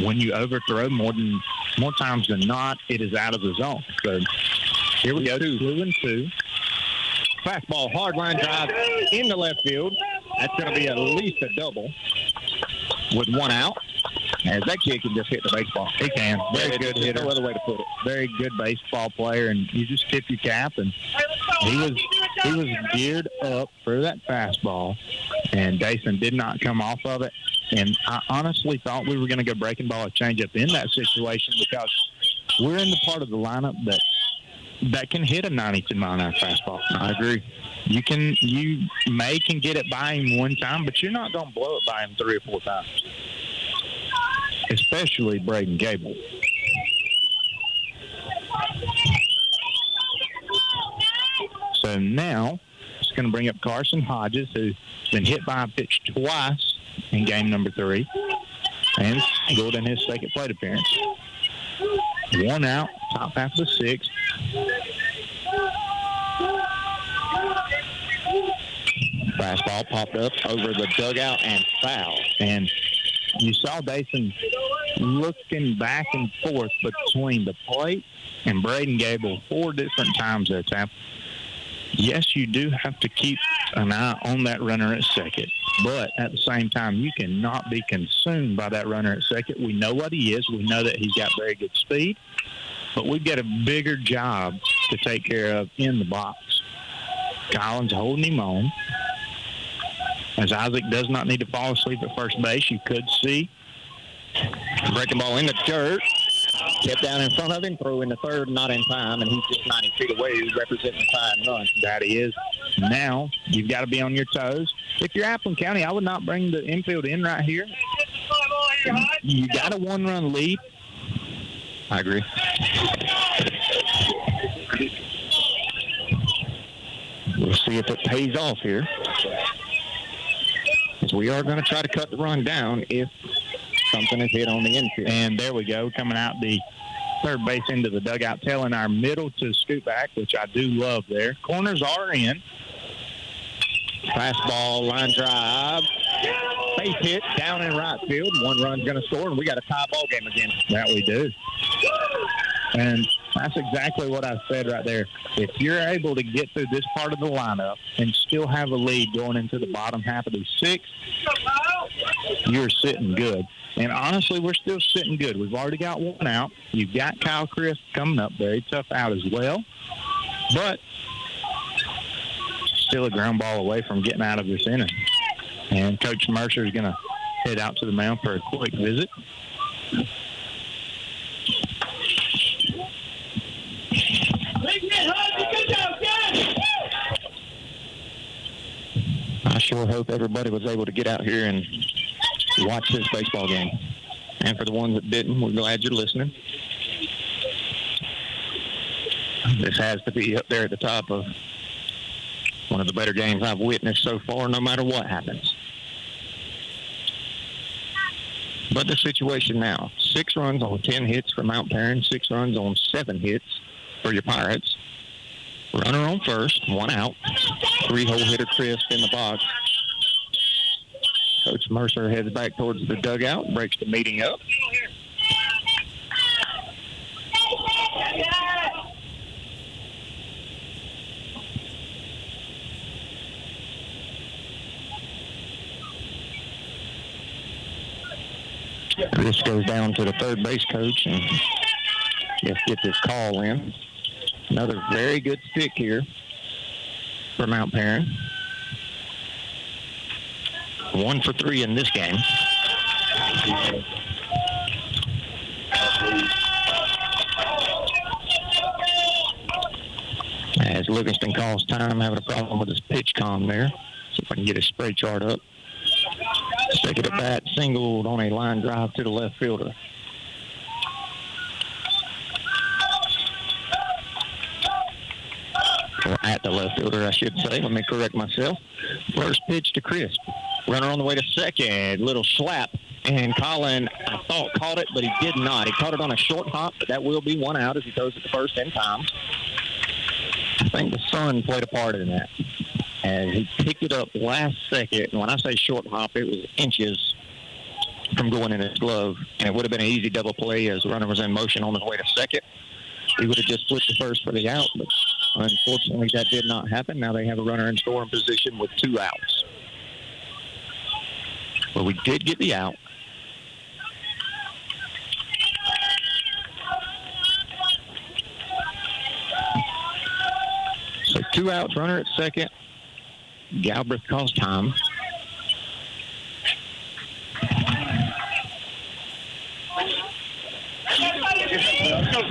when you overthrow more times than not, it is out of the zone. So here we go, 2-2. Fastball, hard line drive into left field. That's going to be at least a double with one out. As that kid can just hit the baseball. He can. Very good hitter. No other way to put it. Very good baseball player, and you just tip your cap. And he was geared up for that fastball, and Dason did not come off of it. And I honestly thought we were going to go breaking ball or changeup in that situation because we're in the part of the lineup that can hit a 92-mile-an-hour fastball. I agree. You can get it by him one time, but you're not going to blow it by him 3 or 4 times. Especially Braden Gable. So now it's going to bring up Carson Hodges, who's been hit by a pitch twice in game number 3 and scored in his second plate appearance. 1 out, top half of the 6th. Fastball popped up over the dugout and foul. And you saw Dason looking back and forth between the plate and Braden Gable 4 different times there, Tap. Yes, you do have to keep an eye on that runner at second, but at the same time, you cannot be consumed by that runner at second. We know what he is. We know that he's got very good speed, but we've got a bigger job to take care of in the box. Collins holding him on. As Isaac does not need to fall asleep at first base, you could see. Breaking ball in the dirt. Kept down in front of him, throw in the third, not in time, and he's just 90 feet away. He's representing the tie and run. That he is. Now, you've got to be on your toes. If you're Appling County, I would not bring the infield in right here. You got a 1-run lead. I agree. We'll see if it pays off here. Because we are going to try to cut the run down if something is hit on the infield. And there we go, coming out the third base into the dugout, telling our middle to scoot back, which I do love there. Corners are in. Fastball, line drive. Base hit down in right field. 1 run's going to score, and we got a tie ball game again. That we do. And that's exactly what I said right there. If you're able to get through this part of the lineup and still have a lead going into the bottom half of the 6th, you're sitting good. And honestly, we're still sitting good. We've already got 1 out. You've got Kyle Crisp coming up. Very tough out as well. But still a ground ball away from getting out of this inning. And Coach Mercer is going to head out to the mound for a quick visit. I sure hope everybody was able to get out here and watch this baseball game. And for the ones that didn't, we're glad you're listening. This has to be up there at the top of one of the better games I've witnessed so far, no matter what happens. But the situation now, 6 runs on 10 hits for Mount Paran, 6 runs on 7 hits for your Pirates. Runner on first, 1 out. 3-hole hitter Crisp in the box. Coach Mercer heads back towards the dugout, breaks the meeting up. This goes down to the third base coach and just get this call in. Another very good stick here for Mount Paran. 1 for 3 in this game. As Livingston calls time, having a problem with his pitch comm there. See if I can get his spray chart up. Second at bat, singled on a line drive to the left fielder. Or at the left fielder, I should say. Let me correct myself. First pitch to Crisp. Runner on the way to second. Little slap. And Colin, I thought, caught it, but he did not. He caught it on a short hop, but that will be 1 out as he throws it to first in time. I think the sun played a part in that. And he picked it up last second. And when I say short hop, it was inches from going in his glove, and it would have been an easy double play as the runner was in motion on his way to second. He would have just flipped the first for the out, but unfortunately that did not happen. Now they have a runner in scoring position with 2 outs. But we did get the out. So 2 outs, runner at second. Galbraith calls time.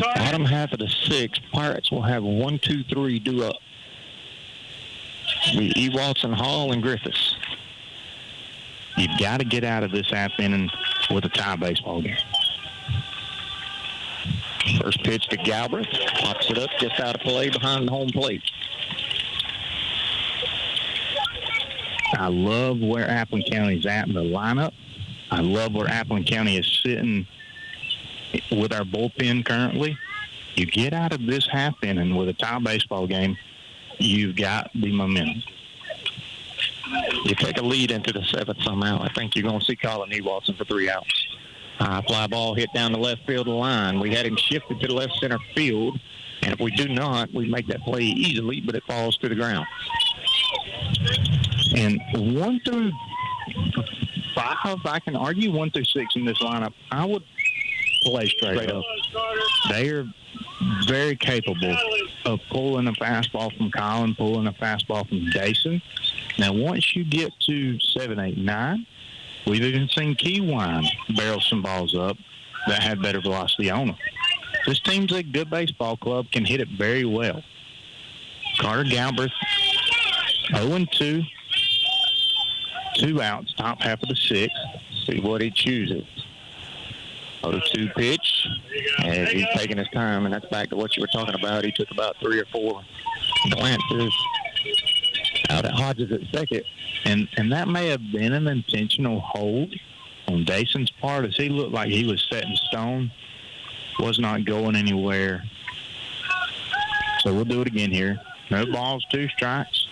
Bottom half of the 6th, Pirates will have 1, 2, 3 due up. Be Watson, Hall, and Griffiths. You've got to get out of this half inning with a tie baseball game. First pitch to Galbraith. Pops it up just out of play behind the home plate. I love where Appling County's at in the lineup. I love where Appling County is sitting with our bullpen currently. You get out of this half inning with a tie baseball game, you've got the momentum. You take a lead into the 7th somehow. I think you're going to see Colin E. Watson for 3 outs. High fly ball hit down the left field line. We had him shifted to the left center field, and if we do not, we make that play easily, but it falls to the ground. And 1 through 5, I can argue 1 through 6 in this lineup, I would play straight up. They are very capable of pulling a fastball from Colin, pulling a fastball from Jason. Now, once you get to 7, 8, 9, we've even seen Keywine barrel some balls up that had better velocity on them. This team's a good baseball club, can hit it very well. Carter Galbraith, 0-2, 2 outs, top half of the 6th. See what he chooses. 0-2 pitch, and he's taking his time, and that's back to what you were talking about. He took about 3 or 4 glances out at Hodges at second. And that may have been an intentional hold on Dason's part, as he looked like he was set in stone, was not going anywhere. So we'll do it again here. No balls, 2 strikes.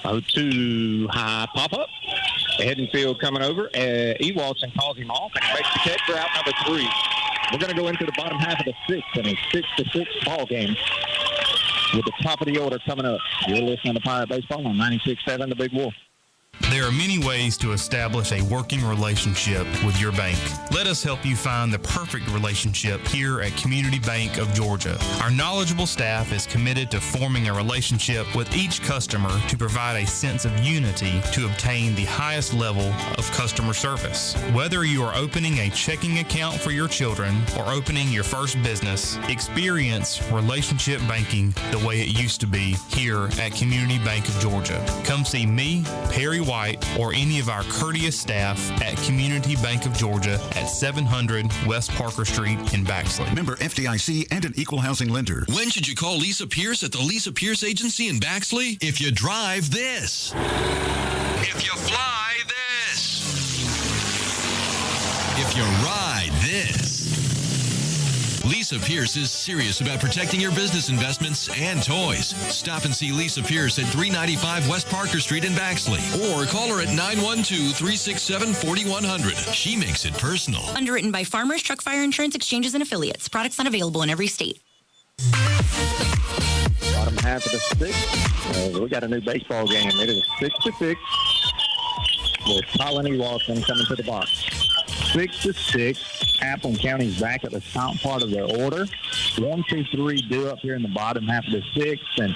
0-2 high pop-up. Head field coming over. E. Watson calls him off and makes the catch for out number 3. We're going to go into the bottom half of the 6th in a 6-6 ball game with the top of the order coming up. You're listening to Pirate Baseball on 96.7 The Big Wolf. There are many ways to establish a working relationship with your bank. Let us help you find the perfect relationship here at Community Bank of Georgia. Our knowledgeable staff is committed to forming a relationship with each customer to provide a sense of unity to obtain the highest level of customer service. Whether you are opening a checking account for your children or opening your first business, experience relationship banking the way it used to be here at Community Bank of Georgia. Come see me, Perry White, or any of our courteous staff at Community Bank of Georgia at 700 West Parker Street in Baxley. Member FDIC and an equal housing lender. When should you call Lisa Pierce at the Lisa Pierce Agency in Baxley? If you drive this. If you fly this. If you ride this. Lisa Pierce is serious about protecting your business investments and toys. Stop and see Lisa Pierce at 395 West Parker Street in Baxley, or call her at 912-367-4100. She makes it personal. Underwritten by Farmers Truck Fire Insurance Exchanges and Affiliates. Products not available in every state. Bottom half of the 6th. We got a new baseball game. It is 6-6 with Colin E. Watson coming to the box. 6-6. Appling County's back at the top part of their order. 1, 2, 3 due up here in the bottom half of the 6th, and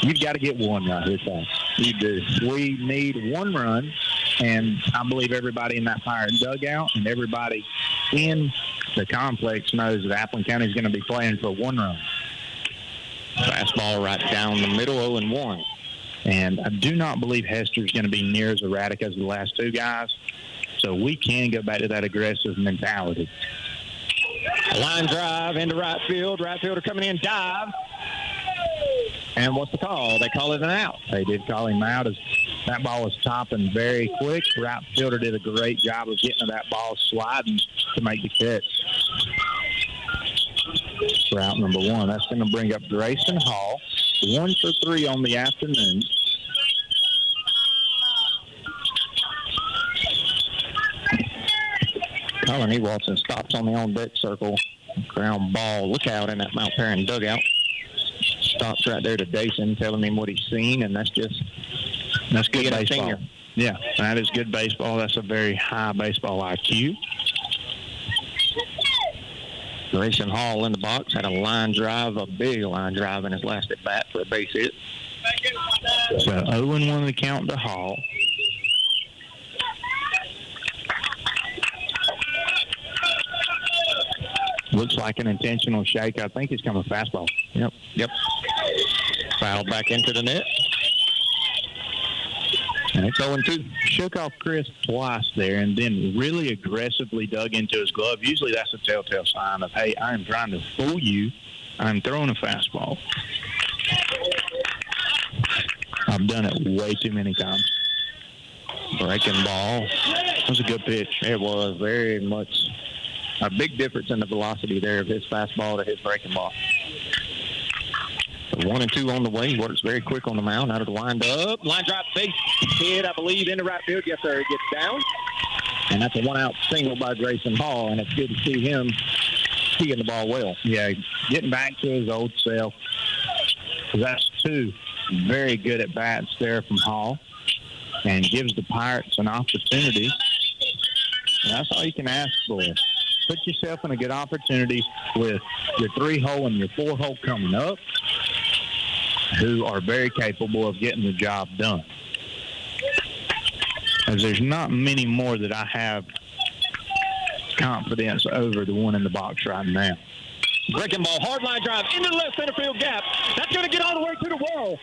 you've got to get one right here, fast. You do. We need 1 run, and I believe everybody in that Pirate dugout and everybody in the complex knows that Appling County is going to be playing for 1 run. Fastball right down the middle, 0-1. And I do not believe Hester's going to be near as erratic as the last 2 guys. So we can go back to that aggressive mentality. Line drive into right field. Right fielder coming in, dive. And what's the call? They call it an out. They did call him out as that ball was topping very quick. Right fielder did a great job of getting to that ball sliding to make the catch. For out number 1. That's going to bring up Grayson Hall. 1 for 3 on the afternoon. Colin E. Watson stops on the on-deck circle. Ground ball. Look out in that Mount Paran dugout. Stops right there to Dason, telling him what he's seen, and that's good baseball. Senior. Yeah, that is good baseball. That's a very high baseball IQ. Grayson Hall in the box had a line drive, a big line drive in his last at bat for a base hit. So 0-1 the count to Hall. Looks like an intentional shake. I think it's coming fastball. Yep. Fouled back into the net. And it's 0-2. Shook off Chris twice there and then really aggressively dug into his glove. Usually that's a telltale sign of, hey, I am trying to fool you. I'm throwing a fastball. I've done it way too many times. Breaking ball. That was a good pitch. It was very much a big difference in the velocity there of his fastball to his breaking ball. So 1-2 on the way. Works very quick on the mound. Out of the wind-up. Line drive base hit, I believe, into right field. Yes, sir. It gets down. And that's a one-out single by Grayson Hall, and it's good to see him seeing the ball well. Yeah, getting back to his old self. That's two very good at-bats there from Hall and gives the Pirates an opportunity. And that's all you can ask for. Put yourself in a good opportunity with your 3-hole and your 4-hole coming up, who are very capable of getting the job done. As there's not many more that I have confidence over the one in the box right now. Breaking ball, hard line drive into the left center field gap. That's going to get all the way to the wall.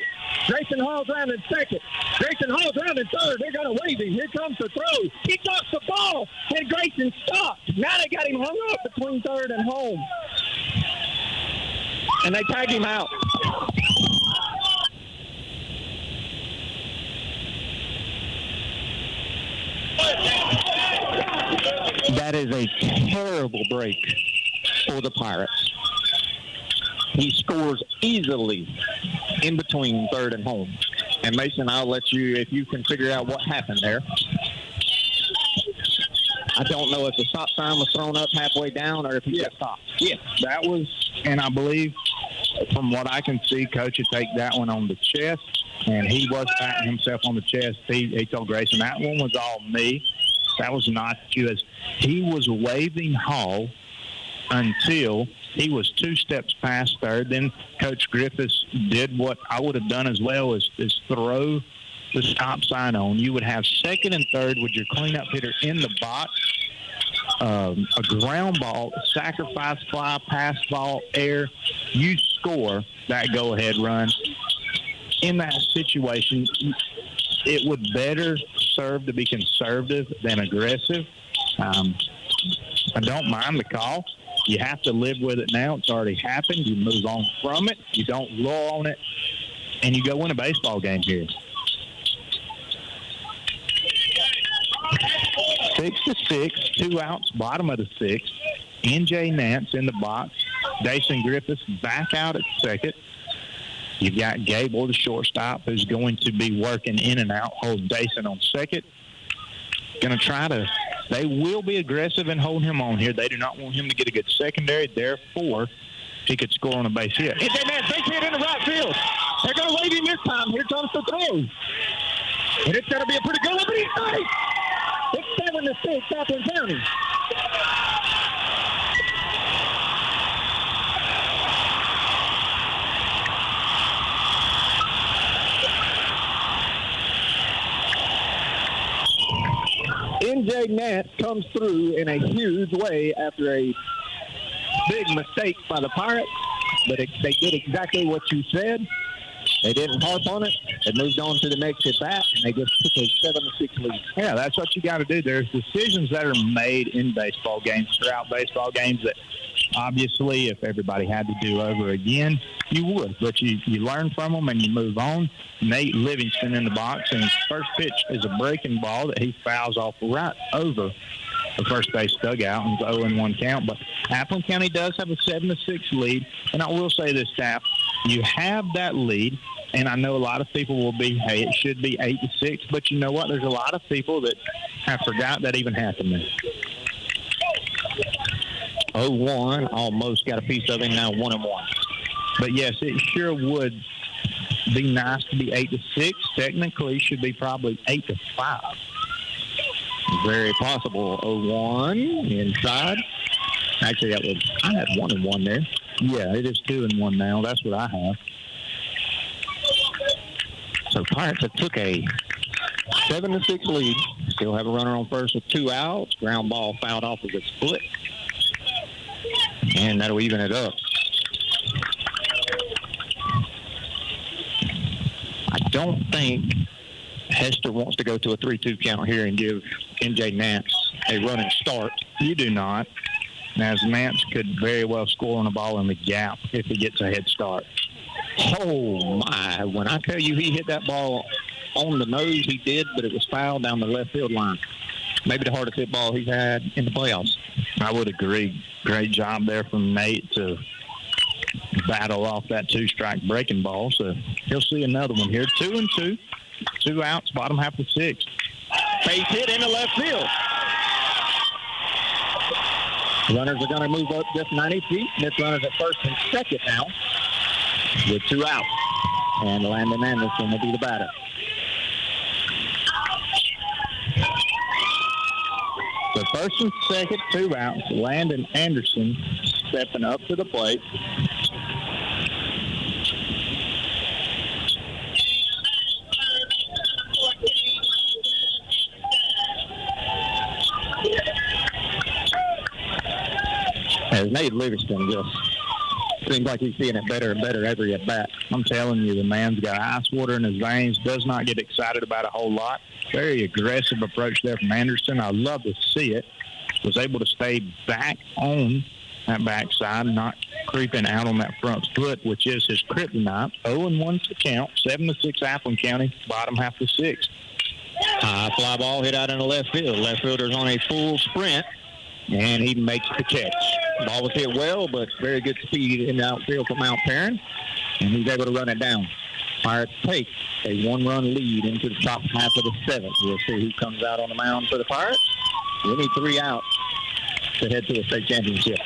Grayson Hall's round in second. Grayson Hall's round in third. They're going to wave him. Here comes the throw. He drops the ball, and Grayson stopped. Now they got him hung up between third and home. And they tag him out. That is a terrible break for the Pirates. He scores easily in between third and home. And Mason, I'll let you, if you can figure out what happened there. I don't know if the stop sign was thrown up halfway down or if he got stopped. Yeah, that was, and I believe from what I can see, Coach would take that one on the chest, and he was patting himself on the chest. He told Grayson, that one was all me. That was not you. As he was waving Hall until he was 2 steps past third. Then Coach Griffiths did what I would have done as well, is throw the stop sign on. You would have second and third with your cleanup hitter in the box. A ground ball, sacrifice fly, pass ball, air. You score that go-ahead run. In that situation, it would better serve to be conservative than aggressive. I don't mind the call. You have to live with it now. It's already happened. You move on from it. You don't roll on it. And you go win a baseball game here. 6-6, 2 outs, bottom of the 6th. N.J. Nance in the box. Dason Griffiths back out at second. You've got Gable, the shortstop, who's going to be working in and out. Hold Dason on second. Going to try to – they will be aggressive and hold him on here. They do not want him to get a good secondary. Therefore, he could score on a base hit. It's a man, base hit in the right field. They're going to wave him this time. Here comes the throw. And it's going to be a pretty good one, but he's safe. It's 7-6, Appling County. N.J. Nance comes through in a huge way after a big mistake by the Pirates, but they did exactly what you said. They didn't harp on it. They moved on to the next at bat, and they just took a 7-6 lead. Yeah, that's what you got to do. There's decisions that are made in baseball games, throughout baseball games, that obviously if everybody had to do over again, you would. But you learn from them and you move on. Nate Livingston in the box, and his first pitch is a breaking ball that he fouls off right over the first base dugout, and it's 0-1 count. But Appling County does have a 7-6 lead, and I will say this, Staff, you have that lead, and I know a lot of people will be, hey, it should be 8-6, but you know what? There's a lot of people that have forgot that even happened there. 0-1, almost got a piece of him, now 1-1. But yes, it sure would be nice to be 8-6. Technically, should be probably 8-5. Very possible. 0-1 inside. Actually, I had 1-1 there. Yeah, it is 2-1 now. That's what I have. So Pirates have took a 7-6 lead. Still have a runner on first with 2 outs. Ground ball fouled off of his foot. And that'll even it up. I don't think Hester wants to go to a 3-2 count here and give NJ Nance a running start. You do not. As Nance could very well score on a ball in the gap if he gets a head start. Oh, my. When I tell you he hit that ball on the nose, he did, but it was fouled down the left field line. Maybe the hardest hit ball he's had in the playoffs. I would agree. Great job there from Nate to battle off that 2-strike breaking ball. So he'll see another one here. 2-2. 2 outs, bottom half of 6. Base hit into left field. Runners are going to move up just 90 feet. This runner's at first and second now with 2 outs. And Landon Anderson will be the batter. So first and second, 2 outs. Landon Anderson stepping up to the plate. As Nate Livingston just seems like he's seeing it better and better every at bat. I'm telling you, the man's got ice water in his veins, does not get excited about a whole lot. Very aggressive approach there from Anderson. I love to see it. Was able to stay back on that backside, not creeping out on that front foot, which is his kryptonite. 0-1 to count, 7-6 Appling County, bottom half of 6. High fly ball hit out in the left field. Left fielder's on a full sprint, and he makes the catch. Ball was hit well, but very good speed in the outfield from Mount Paran, and he's able to run it down. Pirates take a 1-run lead into the top half of the 7th. We'll see who comes out on the mound for the Pirates. We need 3 outs to head to a state championship.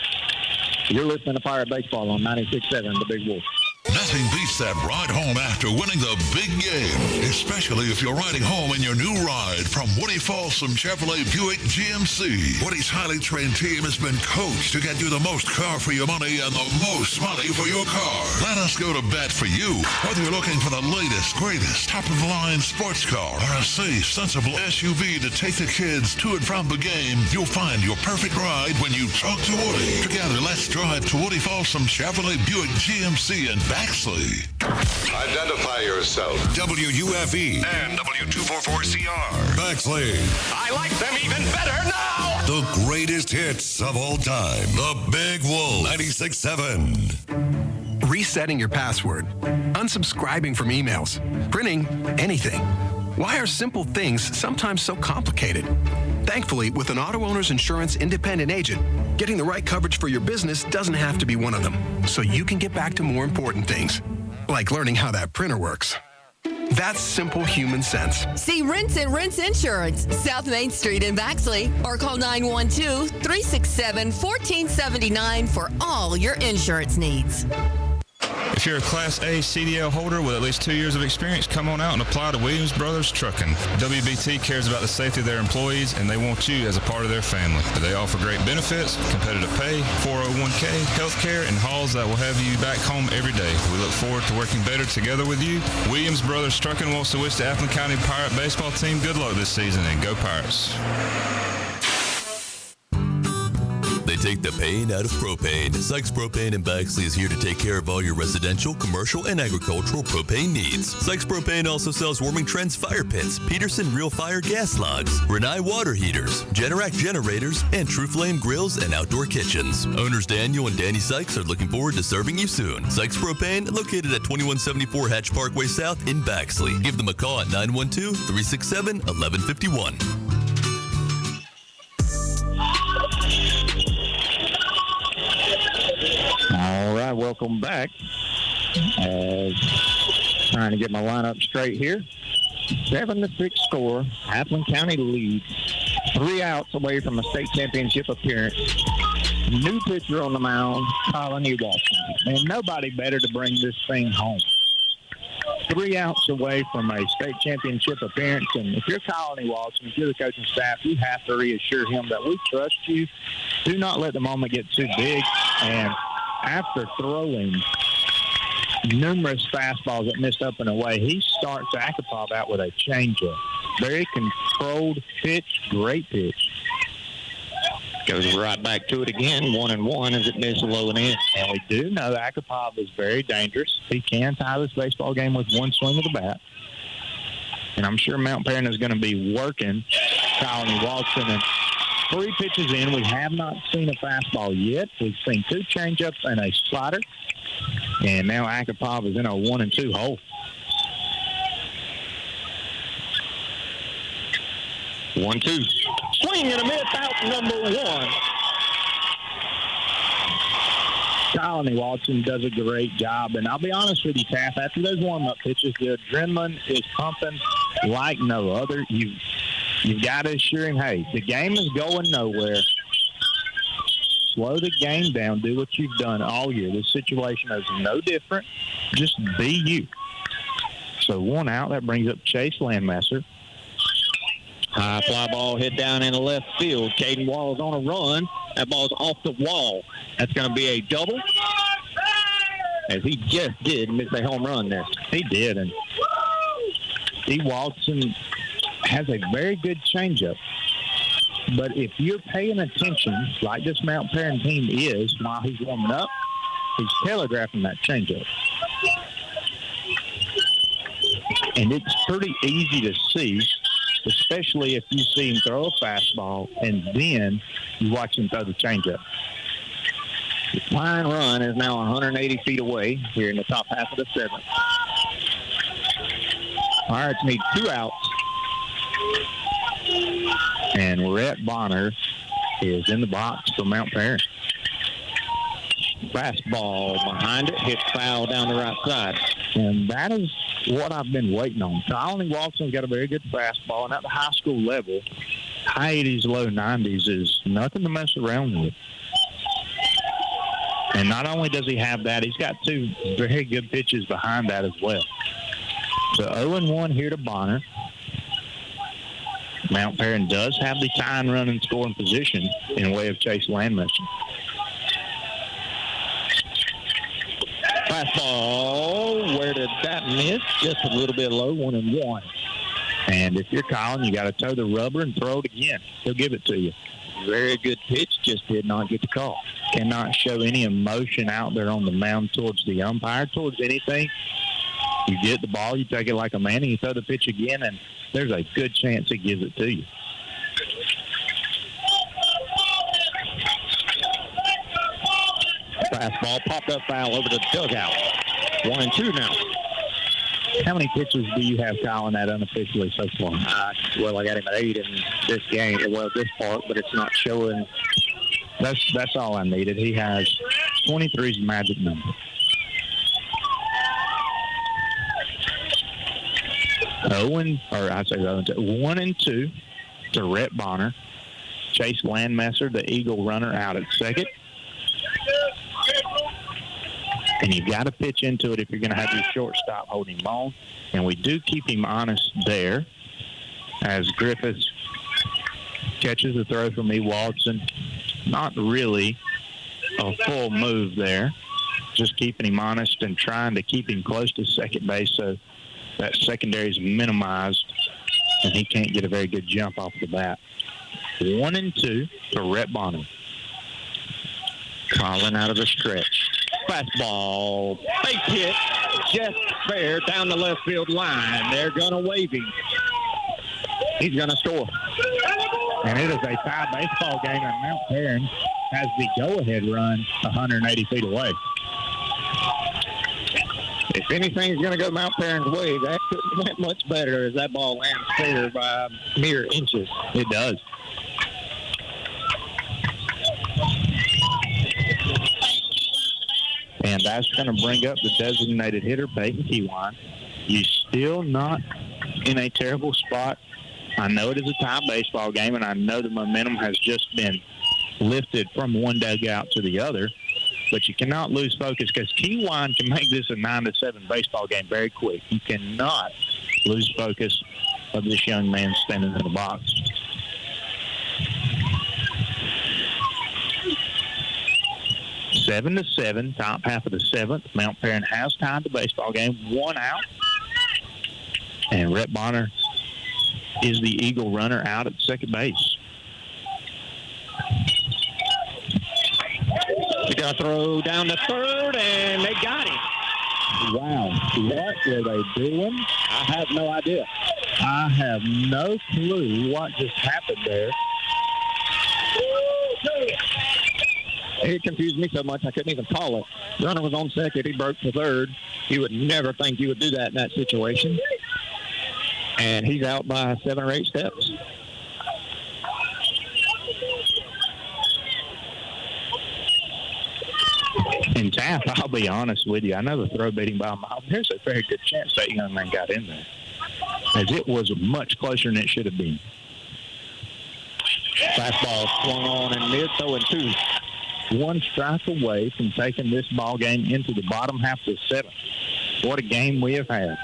You're listening to Pirate Baseball on 96.7, The Big Wolf. Nothing beats that ride home after winning the big game, especially if you're riding home in your new ride from Woody Folsom Chevrolet Buick GMC. Woody's highly trained team has been coached to get you the most car for your money and the most money for your car. Let us go to bat for you. Whether you're looking for the latest, greatest, top-of-the-line sports car or a safe, sensible SUV to take the kids to and from the game, you'll find your perfect ride when you talk to Woody. Together, let's drive to Woody Folsom Chevrolet Buick GMC in Baxley. Identify yourself. WUFE and W244CR. Baxley. I like them even better now. The greatest hits of all time. The Big Wolf 96.7. Resetting your password, unsubscribing from emails, printing anything. Why are simple things sometimes so complicated? Thankfully, with an auto owner's insurance independent agent, getting the right coverage for your business doesn't have to be one of them, so you can get back to more important things, like learning how that printer works. That's simple human sense. See Rinse and Rinse Insurance, South Main Street in Baxley, or call 912-367-1479 for all your insurance needs. If you're a Class A CDL holder with at least 2 years of experience, come on out and apply to Williams Brothers Trucking. WBT cares about the safety of their employees, and they want you as a part of their family. They offer great benefits, competitive pay, 401k, health care, and hauls that will have you back home every day. We look forward to working better together with you. Williams Brothers Trucking wants to wish the Appling County Pirate baseball team good luck this season, and go Pirates. They take the pain out of propane. Sykes Propane in Baxley is here to take care of all your residential, commercial, and agricultural propane needs. Sykes Propane also sells Warming Trends fire pits, Peterson Real Fire gas logs, Renai water heaters, Generac generators, and True Flame grills and outdoor kitchens. Owners Daniel and Danny Sykes are looking forward to serving you soon. Sykes Propane, located at 2174 Hatch Parkway South in Baxley. Give them a call at 912-367-1151. All right, welcome back. Trying to get my lineup straight here. 7-6 score. Appling County leads. 3 outs away from a state championship appearance. New pitcher on the mound, Colin Watson. And nobody better to bring this thing home. 3 outs away from a state championship appearance. And if you're Colin Watson, if you're the coaching staff, you have to reassure him that we trust you. Do not let the moment get too big. And after throwing numerous fastballs that missed up and away, he starts Akapov out with a changeup. Very controlled pitch, great pitch. Goes right back to it again, 1-1 as it misses low and in. And we do know Akapov is very dangerous. He can tie this baseball game with one swing of the bat. And I'm sure Mount Paran is going to be working Colin Watson. And 3 pitches in, we have not seen a fastball yet. We've seen 2 changeups and a slider. And now Akapov is in a 1-2 hole. 1-2. Swing and a miss, out number 1. Colin Watson does a great job. And I'll be honest with you, Taff, after those warm-up pitches, the adrenaline is pumping like no other. You've got to assure him, hey, the game is going nowhere. Slow the game down. Do what you've done all year. This situation is no different. Just be you. So 1 out. That brings up Chase Landmaster. High fly ball hit down in the left field. Caden Wall's on a run. That ball's off the wall. That's going to be a double. As he just did miss a home run there. He did. And Steve Watson has a very good changeup. But if you're paying attention, like this Mount Paran team is, while he's warming up, he's telegraphing that changeup. And it's pretty easy to see, especially if you see him throw a fastball and then you watch him throw the changeup. The flying run is now 180 feet away here in the top half of the 7th. Pirates need 2 outs. And Rhett Bonner is in the box for Mount Paran. Fastball behind it, hit foul down the right side. And that is what I've been waiting on. Colin Watson's got a very good fastball, and at the high school level, high 80s, low 90s is nothing to mess around with. And not only does he have that, he's got 2 very good pitches behind that as well. So 0-1 here to Bonner. Mount Paran does have the tying run and scoring position in way of Chase Landmaster. Fastball, where did that miss? Just a little bit low, 1-1. And if you're Colin, you got to toe the rubber and throw it again. He'll give it to you. Very good pitch, just did not get the call. Cannot show any emotion out there on the mound towards the umpire, towards anything. You get the ball, you take it like a man, and you throw the pitch again, and there's a good chance he gives it to you. Fastball popped up foul over the dugout. 1-2 now. How many pitches do you have Colin at unofficially so far? Well, I got him at 8 in this game. Well, this part, but it's not showing. That's all I needed. He has 23's magic number. 1-2 to Rhett Bonner. Chase Landmaster, the Eagle runner, out at second. And you've got to pitch into it if you're going to have your shortstop holding him on. And we do keep him honest there as Griffiths catches the throw from E. Watson. Not really a full move there. Just keeping him honest and trying to keep him close to second base so that secondary is minimized and he can't get a very good jump off the bat. 1-2 to Rhett Bonner. Colin out of the stretch. Fastball, fake hit, just fair down the left field line. They're going to wave him. He's going to score. And it is a tie baseball game, and Mount Paran has the go-ahead run 180 feet away. If anything's going to go Mount Paran's way, that couldn't went much better as that ball lands fair by mere inches. It does. And that's going to bring up the designated hitter, Peyton Keyline. You're still not in a terrible spot. I know it is a tie baseball game, and I know the momentum has just been lifted from one dugout to the other. But you cannot lose focus because Keywine can make this a 9-7 baseball game very quick. You cannot lose focus of this young man standing in the box. Seven to 7, top half of the seventh. Mount Paran has tied the baseball game, 1 out. And Rhett Bonner is the Eagle runner out at second base. He got to throw down to third, and they got him. Wow. What were they doing? I have no idea. I have no clue what just happened there. It confused me so much I couldn't even call it. The runner was on second. He broke for third. You would never think you would do that in that situation. And he's out by 7 or 8 steps. And Taft, I'll be honest with you, I know the throw beat him by a mile. There's a very good chance that young man got in there, as it was much closer than it should have been. Fastball swung on and mid, 0-2. 1 strike away from taking this ball game into the bottom half of the seventh. What a game we have had.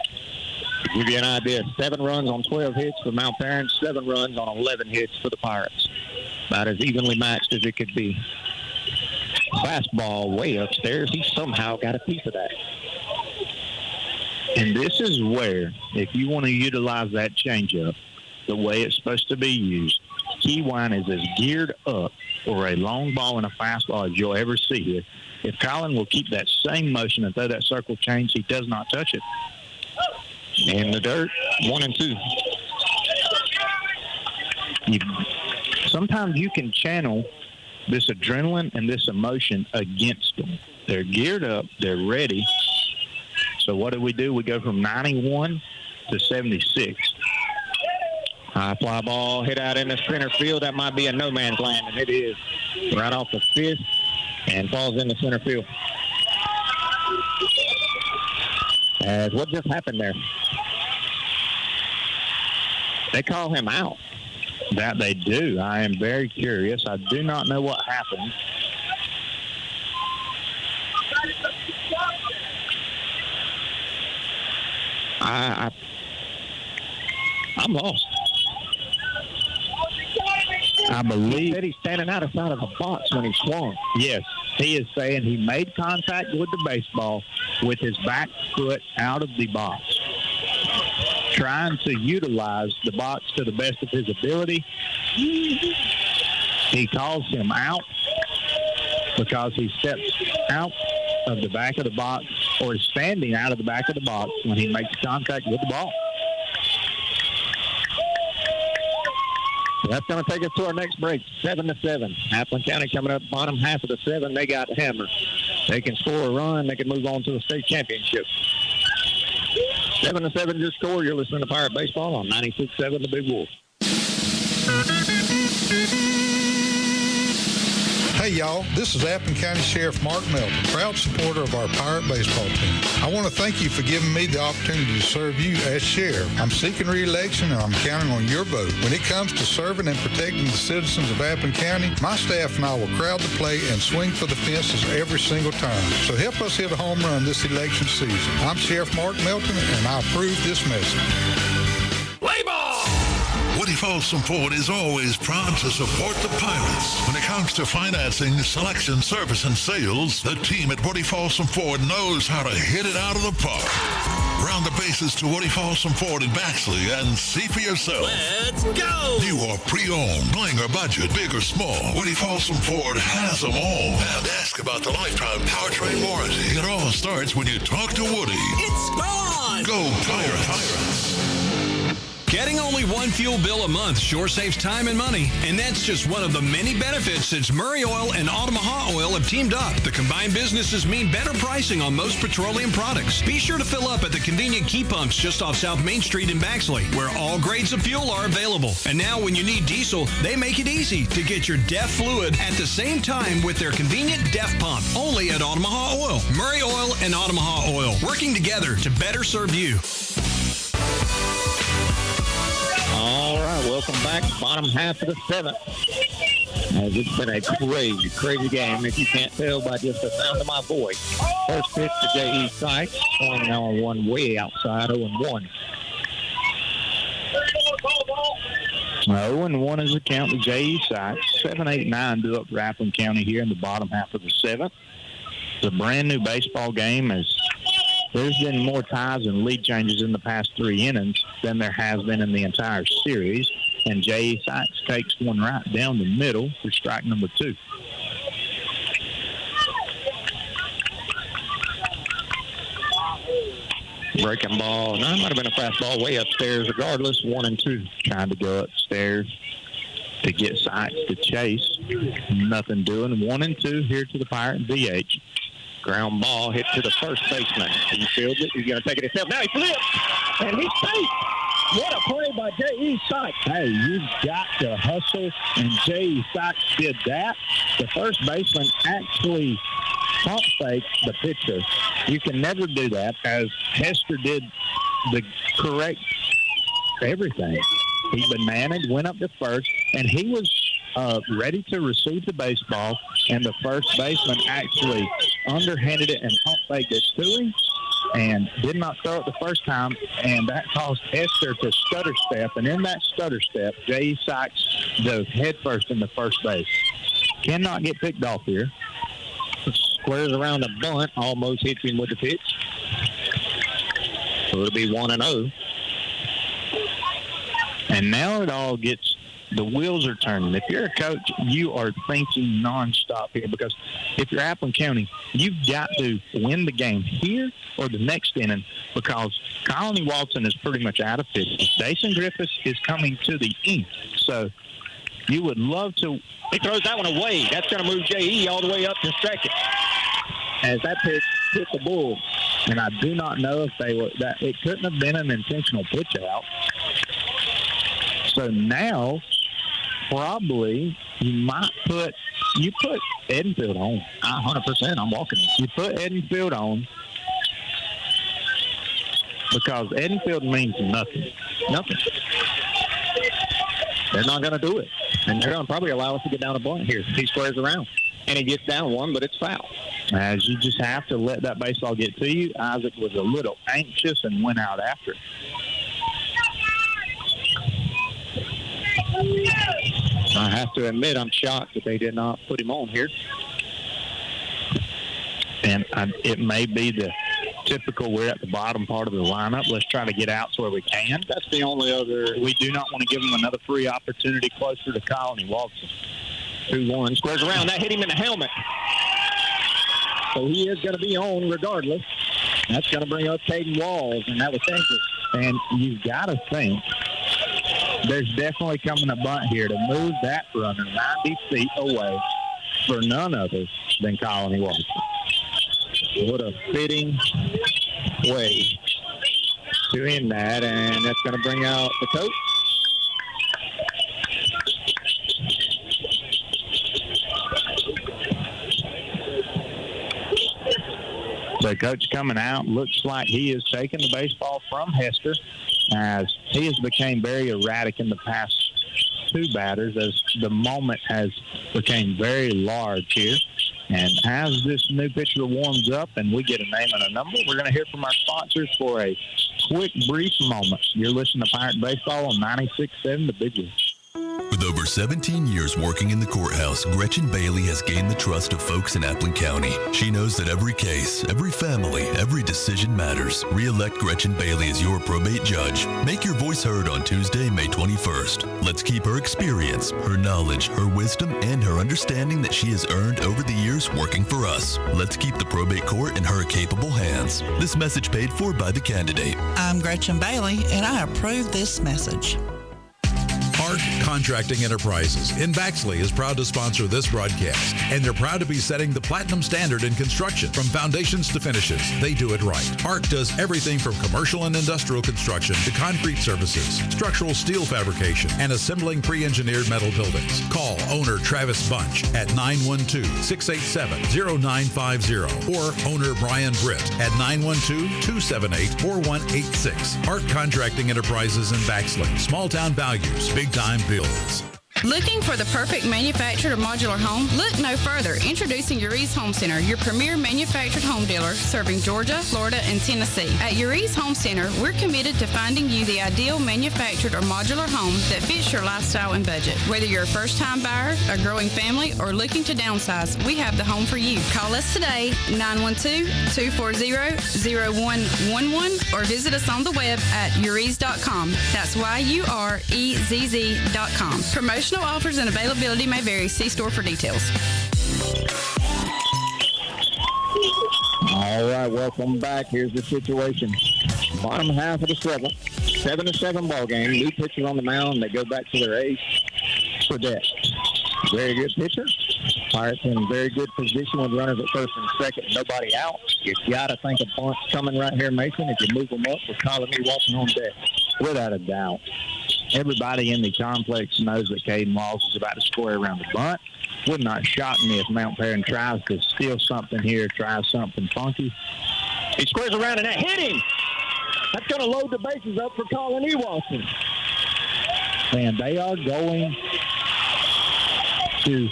To give you an idea, 7 runs on 12 hits for Mount Paran, 7 runs on 11 hits for the Pirates. About as evenly matched as it could be. Fastball way upstairs. He somehow got a piece of that. And this is where, if you want to utilize that changeup the way it's supposed to be used, Keywine is as geared up for a long ball and a fastball as you'll ever see here. If Colin will keep that same motion and throw that circle change, he does not touch it. In the dirt, 1-2. Sometimes you can channel this adrenaline and this emotion against them. They're geared up. They're ready. So what do? We go from 91 to 76. High fly ball hit out in the center field. That might be a no man's land, and it is. Right off the fifth and falls in the center field. As what just happened there? They call him out. That they do. I am very curious. I do not know what happened. I'm lost. I believe he said he's standing outside of the box when he swung. Yes, he is saying he made contact with the baseball with his back foot out of the box, trying to utilize the box to the best of his ability. He calls him out because he steps out of the back of the box, or is standing out of the back of the box when he makes contact with the ball. That's going to take us to our next break, 7-7. Appling County coming up bottom half of the 7. They got hammered. They can score a run. They can move on to the state championship. 7-7 your score. You're listening to Pirate Baseball on 96.7 The Big Wolf. Hey, y'all, this is Appling County Sheriff Mark Melton, proud supporter of our Pirate baseball team. I want to thank you for giving me the opportunity to serve you as sheriff. I'm seeking re-election, and I'm counting on your vote. When it comes to serving and protecting the citizens of Appling County, my staff and I will crowd the plate and swing for the fences every single time. So help us hit a home run this election season. I'm Sheriff Mark Melton, and I approve this message. Play ball! Woody Folsom Ford is always proud to support the Pirates. When it comes to financing, selection, service, and sales, the team at Woody Folsom Ford knows how to hit it out of the park. Round the bases to Woody Folsom Ford in Baxley and see for yourself. Let's go! New or pre-owned, bling or budget, big or small, Woody Folsom Ford has them all. And ask about the lifetime powertrain warranty. It all starts when you talk to Woody. It's gone! Go Pirates! Getting only one fuel bill a month sure saves time and money, and that's just one of the many benefits since Murray Oil and Omaha Oil have teamed up. The combined businesses mean better pricing on most petroleum products. Be sure to fill up at the convenient key pumps just off South Main Street in Baxley, where all grades of fuel are available. And now when you need diesel, they make it easy to get your DEF fluid at the same time with their convenient DEF pump, only at Omaha Oil. Murray Oil and Omaha Oil, working together to better serve you. All right, welcome back. Bottom half of the 7th. As it's been a crazy, crazy game, if you can't tell by just the sound of my voice. First pitch to J.E. Sykes, swung now on one way outside, 0-1. 0-1 is the count to J.E. Sykes. 7-8-9 due up for Appling County here in the bottom half of the seventh. It's a brand new baseball game, as there's been more ties and lead changes in the past 3 innings than there has been in the entire series. And J.E. Sykes takes one right down the middle for strike number 2. Breaking ball. No, it might have been a fastball way upstairs regardless. 1-2. Trying to go upstairs to get Sykes to chase. Nothing doing. 1-2 here to the Pirate DH. Ground ball hit to the first baseman. He fields it. He's going to take it himself. Now he flips. And he's safe. What a play by J.E. Sykes. Hey, you've got to hustle, and J.E. Sykes did that. The first baseman actually pump faked the pitcher. You can never do that, as Hester did the correct everything. He bananaed, went up to first, and he was ready to receive the baseball, and the first baseman actually underhanded it and pump faked it to him, and did not throw it the first time, and that caused Hester to stutter step, and in that stutter step, J.E. Sykes dove head first in the first base. Cannot get picked off here. Squares around the bunt, almost hits him with the pitch. So it'll be 1-0. And now it all gets, the wheels are turning. If you're a coach, you are thinking nonstop here, because if you're Appling County, you've got to win the game here or the next inning, because Colony Walton is pretty much out of pitches. Dason Griffiths is coming to the end. So you would love to. He throws that one away. That's going to move J.E. all the way up to second, as that pitch hit the bull. And I do not know if they were, that it couldn't have been an intentional pitch out. So now, probably, you put Edenfield on. 100%, I'm walking. You put Edenfield on, because Edenfield means nothing. Nothing. They're not going to do it. And they're going to probably allow us to get down a bunt here. He squares around. And he gets down one, but it's foul. As you just have to let that baseball get to you. Isaac was a little anxious and went out after it. I have to admit, I'm shocked that they did not put him on here. And it may be the typical, we're at the bottom part of the lineup. Let's try to get out where we can. That's the only other. We do not want to give them another free opportunity closer to Colony Walton. 2-1. Squares around. That hit him in the helmet. So he is going to be on regardless. That's going to bring up Caden Walls, and that was dangerous. And you've got to think there's definitely coming a bunt here to move that runner 90 feet away for none other than Colony Walton. What a fitting way to end that, and that's going to bring out the coach. So coach coming out, looks like he is taking the baseball from Hester, as he has become very erratic in the past 2 batters, as the moment has become very large here. And as this new pitcher warms up and we get a name and a number, we're going to hear from our sponsors for a quick, brief moment. You're listening to Pirate Baseball on 96.7 The Big Wheel. With over 17 years working in the courthouse, Gretchen Bailey has gained the trust of folks in Appling County. She knows that every case, every family, every decision matters. Re-elect Gretchen Bailey as your probate judge. Make your voice heard on Tuesday, May 21st. Let's keep her experience, her knowledge, her wisdom, and her understanding that she has earned over the years working for us. Let's keep the probate court in her capable hands. This message paid for by the candidate. I'm Gretchen Bailey, and I approve this message. Hart Contracting Enterprises in Baxley is proud to sponsor this broadcast, and they're proud to be setting the platinum standard in construction. From foundations to finishes, they do it right. Hart does everything from commercial and industrial construction to concrete services, structural steel fabrication, and assembling pre-engineered metal buildings. Call owner Travis Bunch at 912-687-0950 or owner Brian Britt at 912-278-4186. Hart Contracting Enterprises in Baxley. Small town values, big time builds. Looking for the perfect manufactured or modular home? Look no further. Introducing Uri's Home Center, your premier manufactured home dealer serving Georgia, Florida, and Tennessee. At Uri's Home Center, we're committed to finding you the ideal manufactured or modular home that fits your lifestyle and budget. Whether you're a first-time buyer, a growing family, or looking to downsize, we have the home for you. Call us today, 912-240-0111, or visit us on the web at uris.com. That's YUREZZ.com. Promotional offers and availability may vary. See store for details. All right, welcome back. Here's the situation. Bottom half of the seventh, 7-7 ball game. New pitcher on the mound. They go back to their ace, Fredette. Very good pitcher. Pirates in very good position with runners at first and second, nobody out. You got to think a bunt's coming right here, Mason. If you move them up with Colony walking on deck, without a doubt. Everybody in the complex knows that Caden Walls is about to square around the bunt. Would not shock me if Mount Paran tries to steal something here, tries something funky. He squares around and that hit him. That's going to load the bases up for Colin Ewalson. And they are going to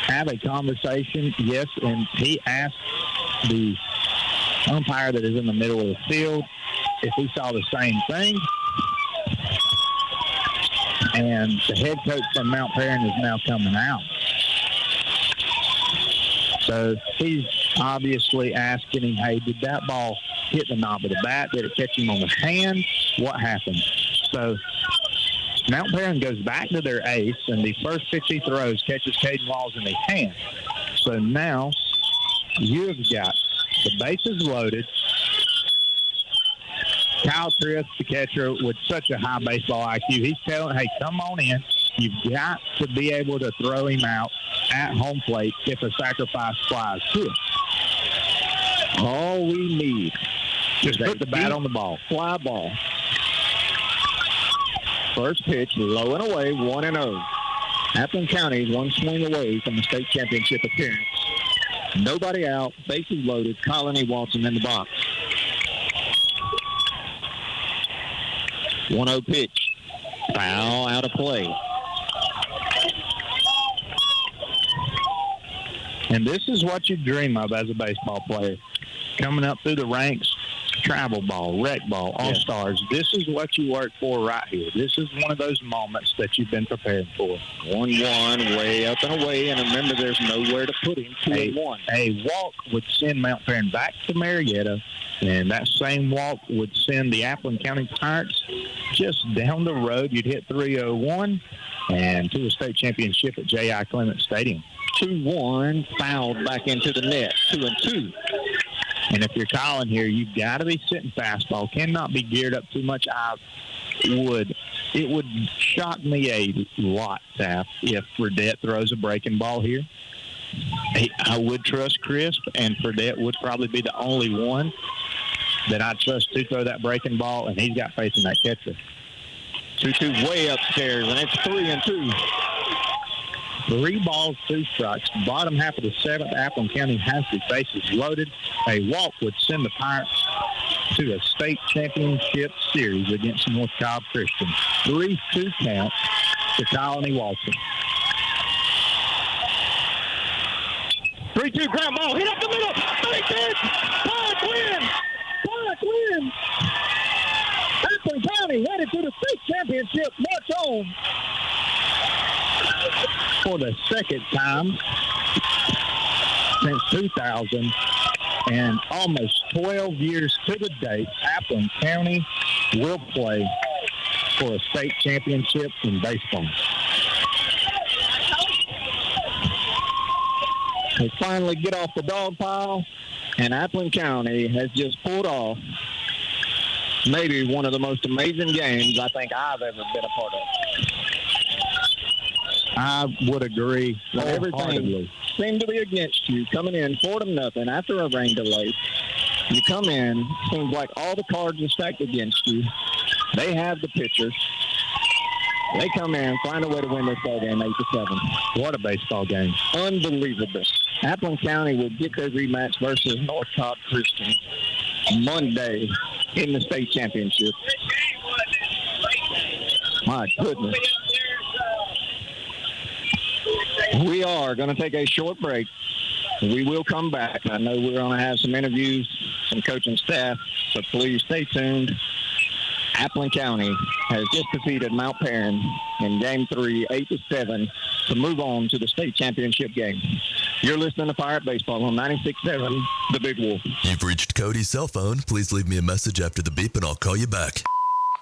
have a conversation, yes, and he asked the umpire that is in the middle of the field if he saw the same thing. And the head coach from Mount Paran is now coming out. So he's obviously asking him, hey, did that ball hit the knob of the bat? Did it catch him on the hand? What happened? So Mount Paran goes back to their ace, and the first pitch he throws catches Caden Walls in the hand. So now you've got the bases loaded. Kyle Crisp, the catcher, with such a high baseball IQ, he's telling, hey, come on in. You've got to be able to throw him out at home plate if a sacrifice flies to it. All we need just put the bat on the ball. Fly ball. First pitch, low and away, 1-0. Appling County is one swing away from the state championship appearance. Nobody out, bases loaded, Colony Walton in the box. 1-0 pitch. Foul, out of play. And this is what you dream of as a baseball player. Coming up through the ranks, travel ball, rec ball, all-stars. This is what you work for right here. This is one of those moments that you've been prepared for. 1-1, way up and away, and remember there's nowhere to put him. 2-1. A walk would send Mount Paran back to Marietta, and that same walk would send the Appling County Pirates just down the road. You'd hit 301 and to a state championship at J.I. Clement Stadium. 2-1, fouled back into the net, 2-2. And if you're calling here, you've got to be sitting fastball. Cannot be geared up too much. It would shock me a lot, Taff, if Fredette throws a breaking ball here. I would trust Crisp, and Fredette would probably be the only one that I'd trust to throw that breaking ball, and he's got faith in that catcher. 2-2 way upstairs, and it's 3-2. 3 balls, 2 strikes. Bottom half of the seventh, Appling County has the bases loaded. A walk would send the Pirates to a state championship series against North Cobb Christian. 3-2 count to Colony Walton. 3-2 ground ball, hit up the middle, big pitch, Pirates win! Pirates win! Appling County headed to the state championship, march on! For the second time since 2000 and almost 12 years to the date, Appling County will play for a state championship in baseball. They finally get off the dog pile, and Appling County has just pulled off maybe one of the most amazing games I think I've ever been a part of. I would agree. Everything seemed to be against you. Coming in 4-0 after a rain delay. You come in, seems like all the cards are stacked against you. They have the pitchers. They come in, find a way to win this ball game 8-7. What a baseball game. Unbelievable. Appling County will get their rematch versus North Cobb Christian Monday in the state championship. My goodness. We are going to take a short break. We will come back. I know we're going to have some interviews, some coaching staff, so please stay tuned. Appling County has just defeated Mount Paran in Game 3, 8-7, to move on to the state championship game. You're listening to Pirate Baseball on 96.7, The Big Wolf. You've reached Cody's cell phone. Please leave me a message after the beep and I'll call you back.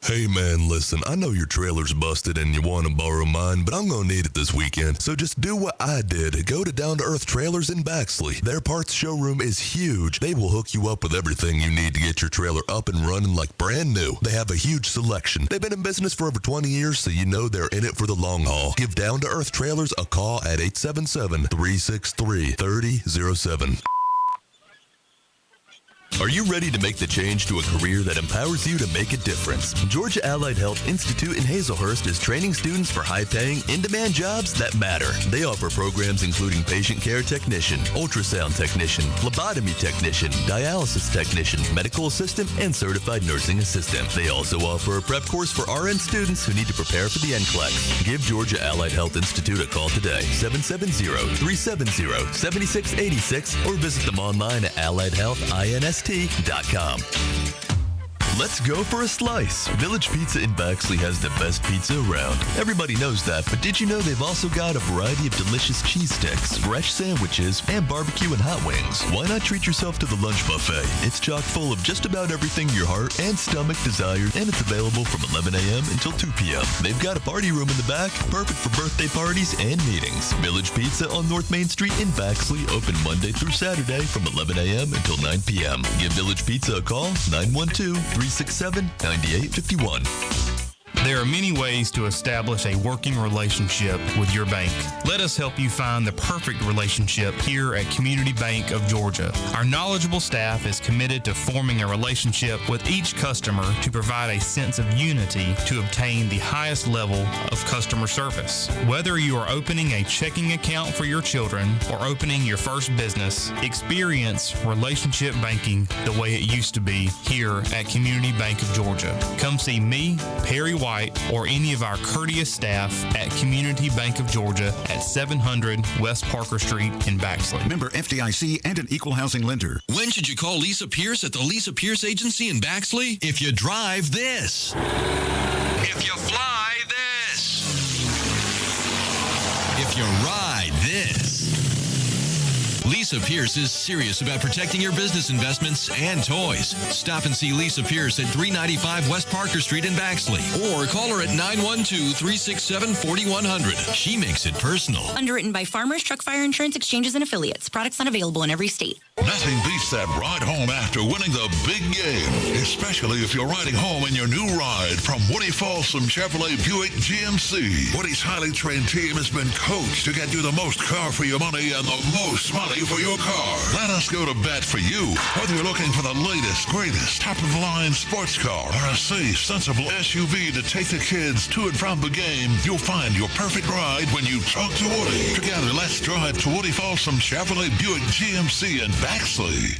Hey man, listen, I know your trailer's busted and you want to borrow mine, but I'm going to need it this weekend. So just do what I did. Go to Down to Earth Trailers in Baxley. Their parts showroom is huge. They will hook you up with everything you need to get your trailer up and running like brand new. They have a huge selection. They've been in business for over 20 years, so you know they're in it for the long haul. Give Down to Earth Trailers a call at 877-363-3007. Are you ready to make the change to a career that empowers you to make a difference? Georgia Allied Health Institute in Hazelhurst is training students for high-paying, in-demand jobs that matter. They offer programs including patient care technician, ultrasound technician, phlebotomy technician, dialysis technician, medical assistant, and certified nursing assistant. They also offer a prep course for RN students who need to prepare for the NCLEX. Give Georgia Allied Health Institute a call today, 770-370-7686, or visit them online at alliedhealthinst.com. Let's go for a slice. Village Pizza in Baxley has the best pizza around. Everybody knows that, but did you know they've also got a variety of delicious cheese sticks, fresh sandwiches, and barbecue and hot wings? Why not treat yourself to the lunch buffet? It's chock full of just about everything your heart and stomach desires, and it's available from 11 a.m. until 2 p.m. They've got a party room in the back, perfect for birthday parties and meetings. Village Pizza on North Main Street in Baxley, open Monday through Saturday from 11 a.m. until 9 p.m. Give Village Pizza a call, 912-367-9851. There are many ways to establish a working relationship with your bank. Let us help you find the perfect relationship here at Community Bank of Georgia. Our knowledgeable staff is committed to forming a relationship with each customer to provide a sense of unity to obtain the highest level of customer service. Whether you are opening a checking account for your children or opening your first business, experience relationship banking the way it used to be here at Community Bank of Georgia. Come see me, Perry White, or any of our courteous staff at Community Bank of Georgia at 700 West Parker Street in Baxley. Member FDIC and an equal housing lender. When should you call Lisa Pierce at the Lisa Pierce Agency in Baxley? If you drive this. If you fly this. If you ride this. Lisa Pierce is serious about protecting your business investments and toys. Stop and see Lisa Pierce at 395 West Parker Street in Baxley, or call her at 912-367-4100. She makes it personal. Underwritten by Farmers Truck Fire Insurance Exchanges and Affiliates. Products not available in every state. Nothing beats that ride home after winning the big game, especially if you're riding home in your new ride from Woody Folsom Chevrolet Buick GMC. Woody's highly trained team has been coached to get you the most car for your money and the most money for your car. Let us go to bat for you. Whether you're looking for the latest, greatest, top-of-the-line sports car or a safe, sensible SUV to take the kids to and from the game, you'll find your perfect ride when you talk to Woody. Together, let's drive to Woody Folsom Chevrolet Buick GMC in Baxley.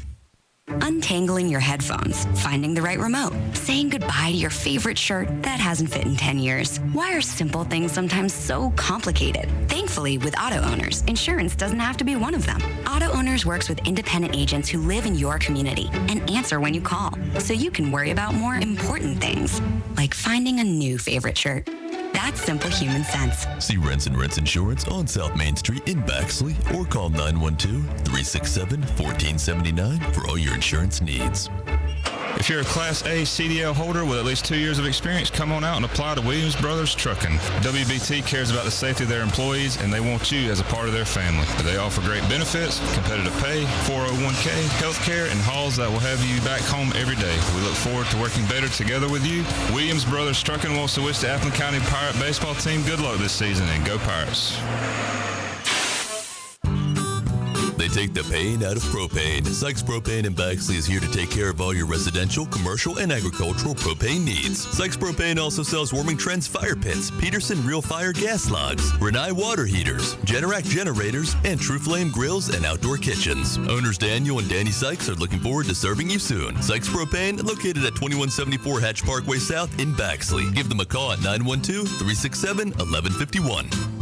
Untangling your headphones, finding the right remote, saying goodbye to your favorite shirt that hasn't fit in 10 years. Why are simple things sometimes so complicated? Thankfully, with Auto Owners, insurance doesn't have to be one of them. Auto Owners works with independent agents who live in your community and answer when you call, so you can worry about more important things, like finding a new favorite shirt. That's simple human sense. See Rents and Rents Insurance on South Main Street in Baxley, or call 912-367-1479 for all your insurance needs. If you're a Class A CDL holder with at least 2 years of experience, come on out and apply to Williams Brothers Trucking. WBT cares about the safety of their employees, and they want you as a part of their family. They offer great benefits, competitive pay, 401k, health care, and hauls that will have you back home every day. We look forward to working better together with you. Williams Brothers Trucking wants to wish the Appling County Pirate baseball team good luck this season, and go Pirates. They take the pain out of propane. Sykes Propane in Baxley is here to take care of all your residential, commercial, and agricultural propane needs. Sykes Propane also sells Warming Trends fire pits, Peterson Real Fire gas logs, Renai water heaters, Generac generators, and True Flame grills and outdoor kitchens. Owners Daniel and Danny Sykes are looking forward to serving you soon. Sykes Propane, located at 2174 Hatch Parkway South in Baxley. Give them a call at 912-367-1151.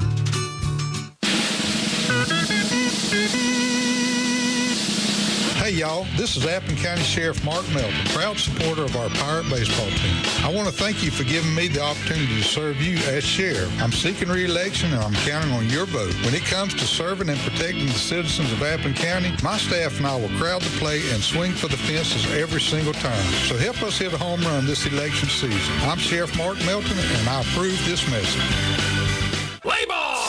Hey y'all, this is Appling County Sheriff Mark Melton, proud supporter of our Pirate baseball team. I want to thank you for giving me the opportunity to serve you as sheriff. I'm seeking re-election and I'm counting on your vote. When it comes to serving and protecting the citizens of Appling County, my staff and I will crowd the plate and swing for the fences every single time. So help us hit a home run this election season. I'm Sheriff Mark Melton and I approve this message. Play ball!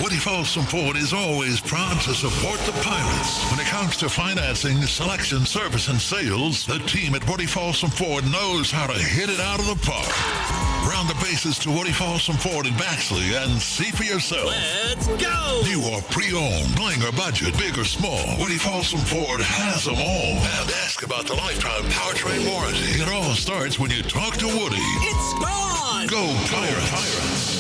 Woody Folsom Ford is always proud to support the Pirates. When it comes to financing, selection, service, and sales, the team at Woody Folsom Ford knows how to hit it out of the park. Round the bases to Woody Folsom Ford in Baxley and see for yourself. Let's go! New or pre-owned, bling or budget, big or small, Woody Folsom Ford has them all. And ask about the lifetime powertrain warranty. It all starts when you talk to Woody. It's gone! Go Pirates!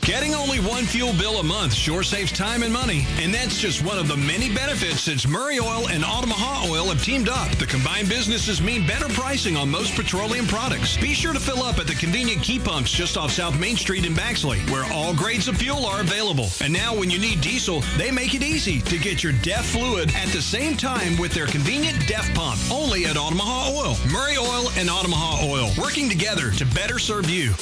Getting only one fuel bill a month sure saves time and money, and that's just one of the many benefits since Murray Oil and Altamaha Oil have teamed up. The combined businesses mean better pricing on most petroleum products. Be sure to fill up at the convenient key pumps just off South Main Street in Baxley, where all grades of fuel are available. And now when you need diesel, they make it easy to get your DEF fluid at the same time with their convenient DEF pump, only at Altamaha Oil. Murray Oil and Altamaha Oil, working together to better serve you.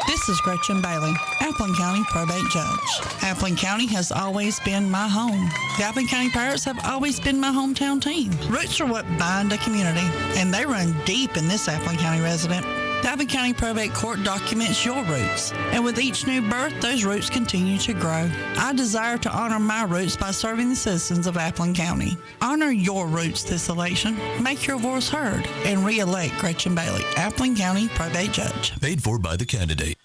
This is Gretchen Bailey, Appling County Probate Judge. Appling County has always been my home. The Appling County Pirates have always been my hometown team. Roots are what bind a community, and they run deep in this Appling County resident. The Appling County Probate Court documents your roots, and with each new birth, those roots continue to grow. I desire to honor my roots by serving the citizens of Appling County. Honor your roots this election. Make your voice heard, and re-elect Gretchen Bailey, Appling County Probate Judge. Paid for by the candidate.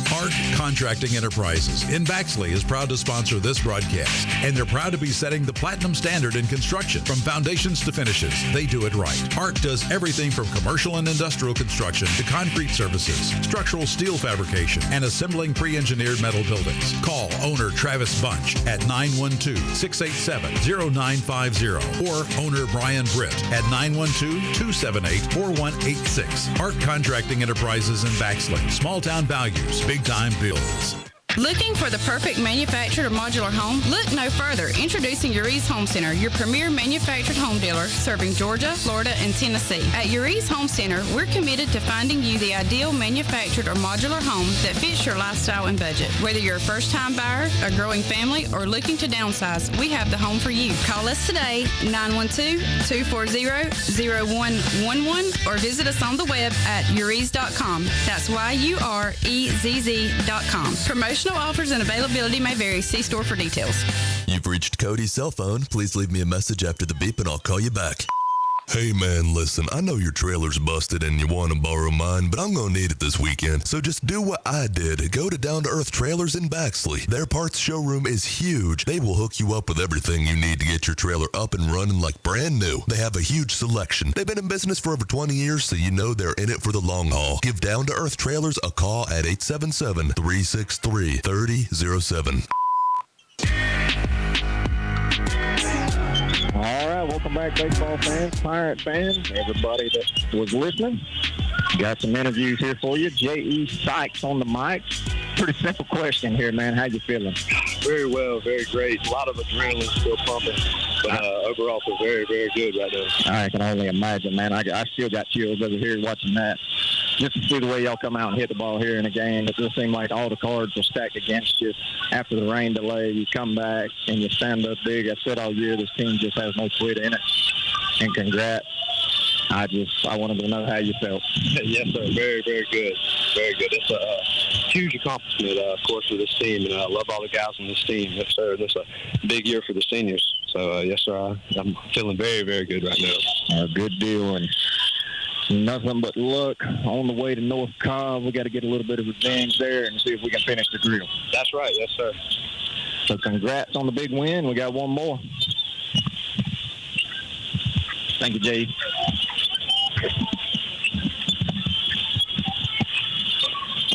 Hart Contracting Enterprises in Baxley is proud to sponsor this broadcast, and they're proud to be setting the platinum standard in construction. From foundations to finishes, they do it right. Hart does everything from commercial and industrial construction to concrete services, structural steel fabrication, and assembling pre-engineered metal buildings. Call owner Travis Bunch at 912-687-0950 or owner Brian Britt at 912-278-4186. Hart Contracting Enterprises in Baxley. Small town values, big time bills. Looking for the perfect manufactured or modular home? Look no further. Introducing Uri's Home Center, your premier manufactured home dealer serving Georgia, Florida, and Tennessee. At Uri's Home Center, we're committed to finding you the ideal manufactured or modular home that fits your lifestyle and budget. Whether you're a first-time buyer, a growing family, or looking to downsize, we have the home for you. Call us today, 912-240-0111, or visit us on the web at uris.com. That's YUREZZ.com. Promotional offers and availability may vary. See store for details. You've reached Cody's cell phone. Please leave me a message after the beep and I'll call you back. Hey man, listen, I know your trailer's busted and you want to borrow mine, but I'm going to need it this weekend. So just do what I did. Go to Down to Earth Trailers in Baxley. Their parts showroom is huge. They will hook you up with everything you need to get your trailer up and running like brand new. They have a huge selection. They've been in business for over 20 years, so you know they're in it for the long haul. Give Down to Earth Trailers a call at 877-363-3007. All right, welcome back, baseball fans, Pirate fans, everybody that was listening. Got some interviews here for you. J.E. Sykes on the mic. Pretty simple question here, man. How you feeling? Very well, very great. A lot of adrenaline still pumping, but overall feel very, very good right now. I can only imagine, man. I still got chills over here watching that. Just to see the way y'all come out and hit the ball here in a game, it just seemed like all the cards were stacked against you. After the rain delay, you come back and you stand up big. I said all year, this team just has no quit in it. And congrats. I wanted to know how you felt. Yes, sir. Very, very good. Very good. It's a huge accomplishment, of course, for this team, and I love all the guys on this team. Yes, sir. This is a big year for the seniors. So, yes, sir, I'm feeling very, very good right now. Good deal, and nothing but luck on the way to North Cobb. We got to get a little bit of revenge there and see if we can finish the grill. That's right. Yes, sir. So, congrats on the big win. We got one more. Thank you, Jay.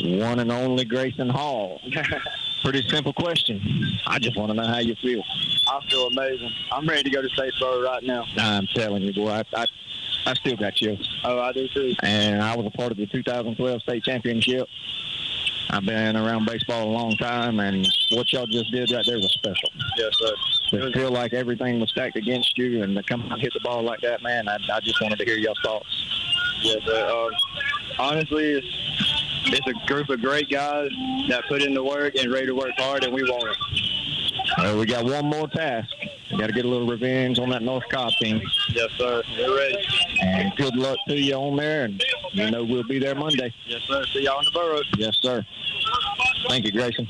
One and only Grayson Hall. Pretty simple question. I just want to know how you feel. I feel amazing. I'm ready to go to Statesboro right now. I'm telling you, boy, I still got chills. Oh, I do too. And I was a part of the 2012 state championship. I've been around baseball a long time, and what y'all just did right there was special. Yes, sir. It feel like everything was stacked against you, and to come out and hit the ball like that, man, I just wanted to hear y'all's thoughts. Yes, sir. Honestly, it's a group of great guys that put in the work and ready to work hard, and we want it. We got one more task. We got to get a little revenge on that North Cobb team. Yes, sir. We're ready. And good luck to you on there, and you know we'll be there Monday. Yes, sir. See y'all in the Burrows. Yes, sir. Thank you, Grayson.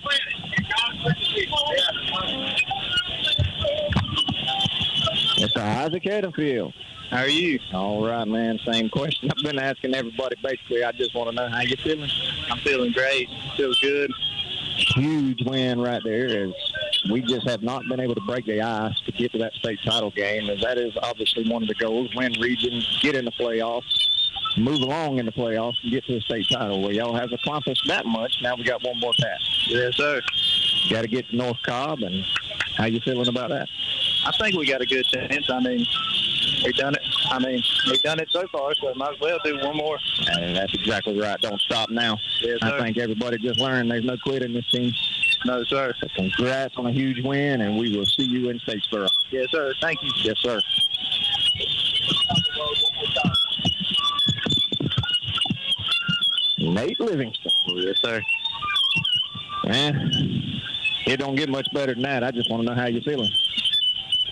Mr. Isaac Edenfield. How are you? All right, man. Same question I've been asking everybody. Basically, I just want to know how you feeling. I'm feeling great. Feels good. Huge win right there. As we just have not been able to break the ice to get to that state title game, as that is obviously one of the goals. Win region, get in the playoffs, move along in the playoffs, and get to the state title. Well, y'all have accomplished that much. Now we got one more task. Yes, sir. Got to get to North Cobb, and how you feeling about that? I think we got a good chance. I mean, we've done it. We've done it so far, so might as well do one more. That's exactly right. Don't stop now. Yes, sir. I think everybody just learned there's no quit in this team. No, sir. So congrats on a huge win, and we will see you in Statesboro. Yes, sir. Thank you. Yes, sir. Nate Livingston. Yes, sir. Man, it don't get much better than that. I just want to know how you're feeling.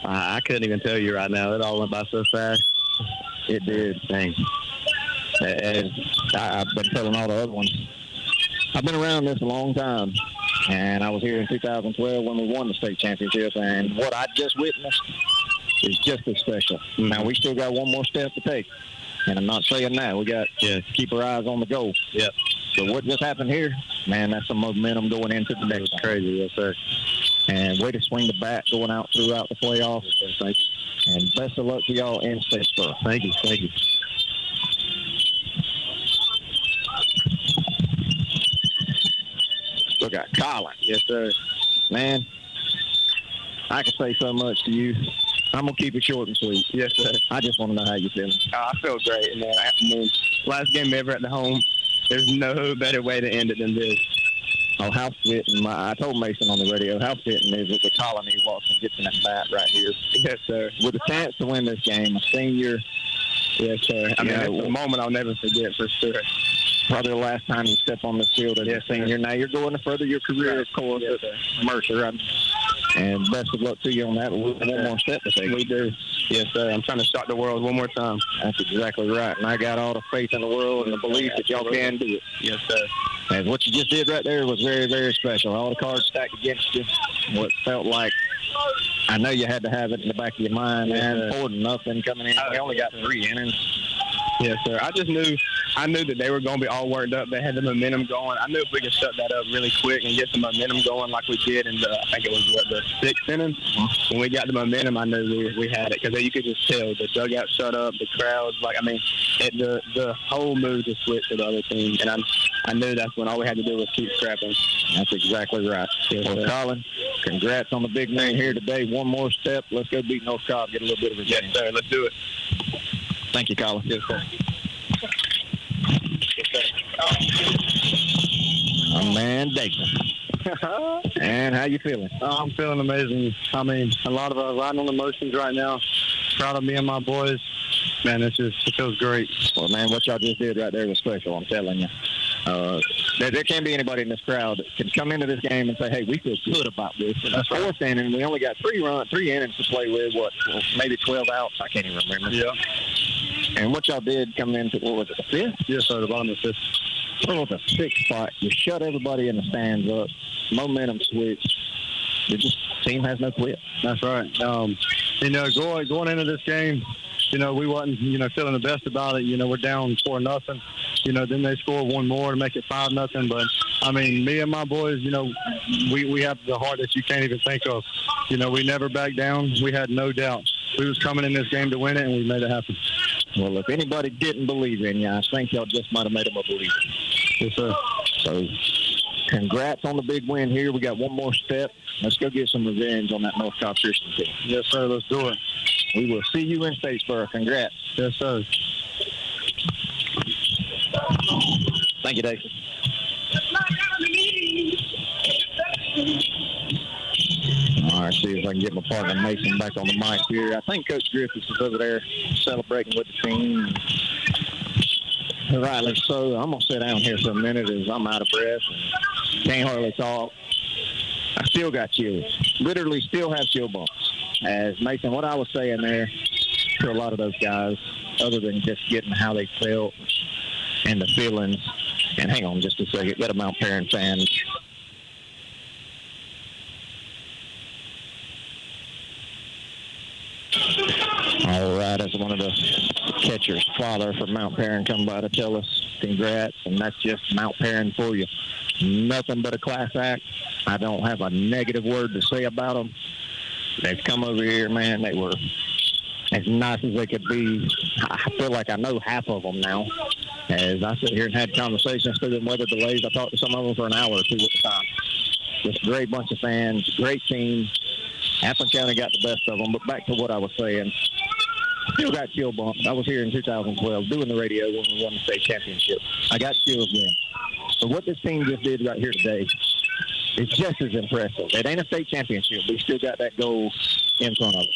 I couldn't even tell you right now. It all went by so fast. It did. Dang. And I've been telling all the other ones. I've been around this a long time, and I was here in 2012 when we won the state championship, and what I just witnessed is just as special. Mm-hmm. Now, we still got one more step to take, and I'm not saying that. We got to keep our eyes on the goal. Yep. But what just happened here, man, that's some momentum going into the next one. Crazy, yes, sir. And way to swing the bat going out throughout the playoffs. Thank you. And best of luck to y'all in Statesboro. Thank you. Thank you. We got Colin. Yes, sir. Man, I can say so much to you. I'm going to keep it short and sweet. Yes, sir. I just want to know how you're feeling. I feel great, man. I mean, last game ever at the home. There's no better way to end it than this. Oh, how fitting. I told Mason on the radio, how fitting is it that Colony walks and gets in that bat right here. Yes, sir. With a chance to win this game, a senior. Yes, sir. I mean, it's a moment I'll never forget for sure. Probably the last time you step on this field as a senior. Now you're going to further your career, of course, yes, at Mercer. And best of luck to you on that. One more step to take. We do. Yes, sir. I'm trying to shock the world one more time. That's exactly right. And I got all the faith in the world and the belief that y'all can do it. Yes, sir. And what you just did right there was very, very special. All the cards stacked against you. What felt like, I know you had to have it in the back of your mind, man. 4-0 coming in. We only got 3 innings. Yes, sir. I knew that they were going to be all worked up. They had the momentum going. I knew if we could shut that up really quick and get the momentum going like we did in I think it was, the 6th inning. When we got the momentum, I knew we had it because you could just tell the dugout shut up, the crowds. The whole mood just switched to the other team. And I knew that's when all we had to do was keep scrapping. That's exactly right. Yes, well, Colin, congrats on the big win here today. One more step. Let's go beat North Cobb, get a little bit of a Yes, sir. Let's do it. Thank you, Colin. Yes, sir. Man, Dayton. And how you feeling? I'm feeling amazing. I mean, a lot of riding on emotions right now. Proud of me and my boys. Man, it feels great. Well, man, what y'all just did right there was special, I'm telling you. There can't be anybody in this crowd that can come into this game and say, hey, we feel good about this. In the 4th inning, we only got 3 innings to play with, maybe 12 outs, I can't even remember. Yeah. And what y'all did coming into, what was it, the 5th? Yes, sir, the bottom of the 5th. Well, the 6th spot, you shut everybody in the stands up, momentum switch. The team has no quit. That's right. Going into this game, we wasn't, feeling the best about it. We're down 4-0. Then they score one more to make it 5-0. But I mean, me and my boys, we have the heart that you can't even think of. We never backed down. We had no doubt. We was coming in this game to win it, and we made it happen. Well, if anybody didn't believe in you, I think y'all just might have made them a believer. Yes, sir. So, congrats on the big win here. We got one more step. Let's go get some revenge on that North Cobb Christian team. Yes, sir. Let's do it. We will see you in Statesboro. Congrats. Yes, sir. Thank you, Dave. All right, see if I can get my partner Mason back on the mic here. I think Coach Griffiths is over there celebrating with the team. Rightly so. I'm going to sit down here for a minute as I'm out of breath and can't hardly talk. I still got chills. Literally still have chill bumps. As Mason, what I was saying there to a lot of those guys, other than just getting how they felt and the feelings. And hang on just a second. Got a Mount Paran fan. All right, that's one of the catcher's father from Mount Paran come by to tell us congrats, and that's just Mount Paran for you. Nothing but a class act. I don't have a negative word to say about them. They've come over here, man. They were as nice as they could be. I feel like I know half of them now. As I sit here and had conversations through the weather delays, I talked to some of them for an hour or two at the time. Just a great bunch of fans, great team. Appling County got the best of them, but back to what I was saying. Still got chill bumps. I was here in 2012 doing the radio when we won the state championship. I got chills then. So what this team just did right here today is just as impressive. It ain't a state championship. We still got that goal in front of us.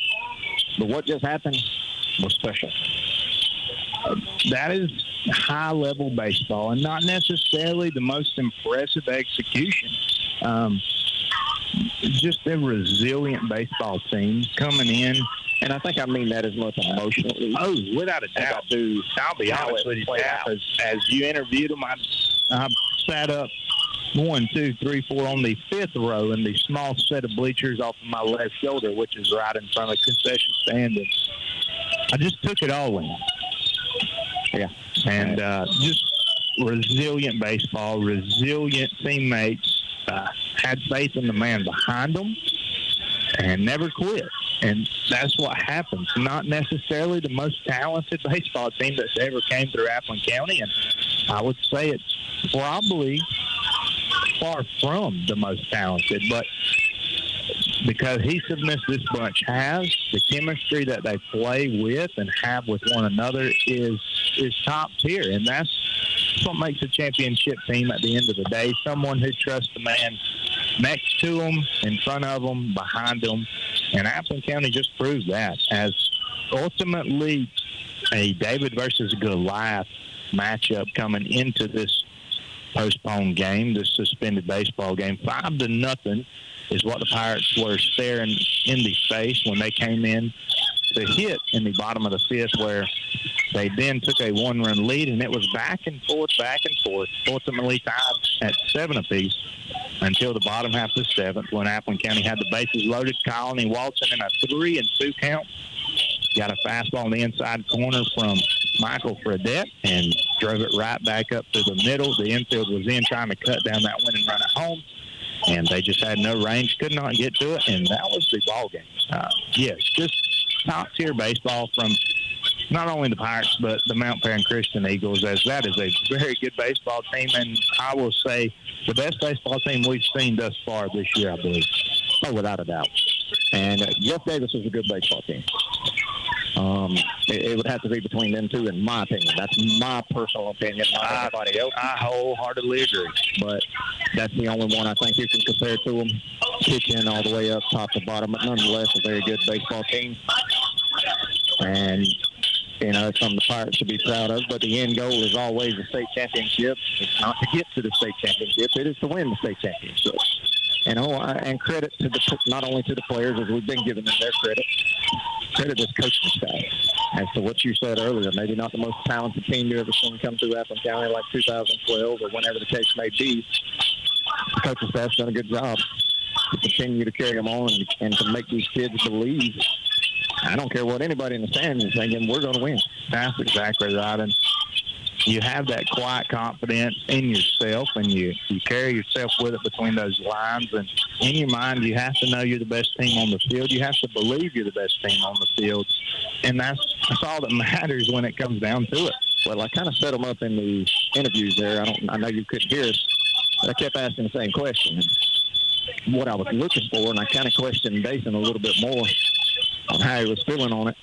But what just happened was special. That is high-level baseball and not necessarily the most impressive execution. Just a resilient baseball team coming in. And I think I mean that as much emotionally. Oh, without a doubt. I'll be honest with you, as you interviewed them, I sat up 1, 2, 3, 4 on the 5th row in the small set of bleachers off of my left shoulder, which is right in front of the concession stand. And I just took it all in. Yeah. And just resilient baseball, resilient teammates, had faith in the man behind them, and never quit. And that's what happens. Not necessarily the most talented baseball team that's ever came through Appling County, and I would say it's probably far from the most talented, but the cohesiveness this bunch has, the chemistry that they play with and have with one another is top tier, and that's what makes a championship team at the end of the day. Someone who trusts the man next to them, in front of them, behind them, and Appling County just proves that as ultimately a David versus Goliath matchup coming into this postponed game, this suspended baseball game. 5-0 is what the Pirates were staring in the face when they came in to hit in the bottom of the 5th, where they then took a 1-run lead, and it was back and forth, ultimately tied at 7 apiece until the bottom half of the 7th, when Appling County had the bases loaded. Colony Walton in a 3-2 count got a fastball in the inside corner from Michael Fredette and drove it right back up to the middle. The infield was in trying to cut down that winning run at home, and they just had no range, could not get to it, and that was the ball game. Yes, just top-tier baseball from not only the Pirates, but the Mount Paran Christian Eagles, as that is a very good baseball team, and I will say the best baseball team we've seen thus far this year, I believe. Oh, without a doubt. And Jeff Davis is a good baseball team. It would have to be between them two, in my opinion. That's my personal opinion, not everybody else. I wholeheartedly agree. But that's the only one I think you can compare to them. Pitching all the way up top to bottom, but nonetheless a very good baseball team. And, you know, it's something the Pirates should be proud of. But the end goal is always the state championship. It's not to get to the state championship. It is to win the state championship. And credit to not only to the players, as we've been giving them their credit this coaching staff. As to what you said earlier, maybe not the most talented team you ever seen come through Appling County like 2012 or whenever the case may be. The coaching staff's done a good job to continue to carry them on and to make these kids believe. I don't care what anybody in the stands is thinking, we're going to win. That's exactly right. And you have that quiet confidence in yourself, and you carry yourself with it between those lines. And in your mind, you have to know you're the best team on the field. You have to believe you're the best team on the field. And that's all that matters when it comes down to it. Well, I kind of set them up in the interviews there. I know you couldn't hear us, but I kept asking the same question. And what I was looking for, and I kind of questioned Mason a little bit more on how he was feeling on it.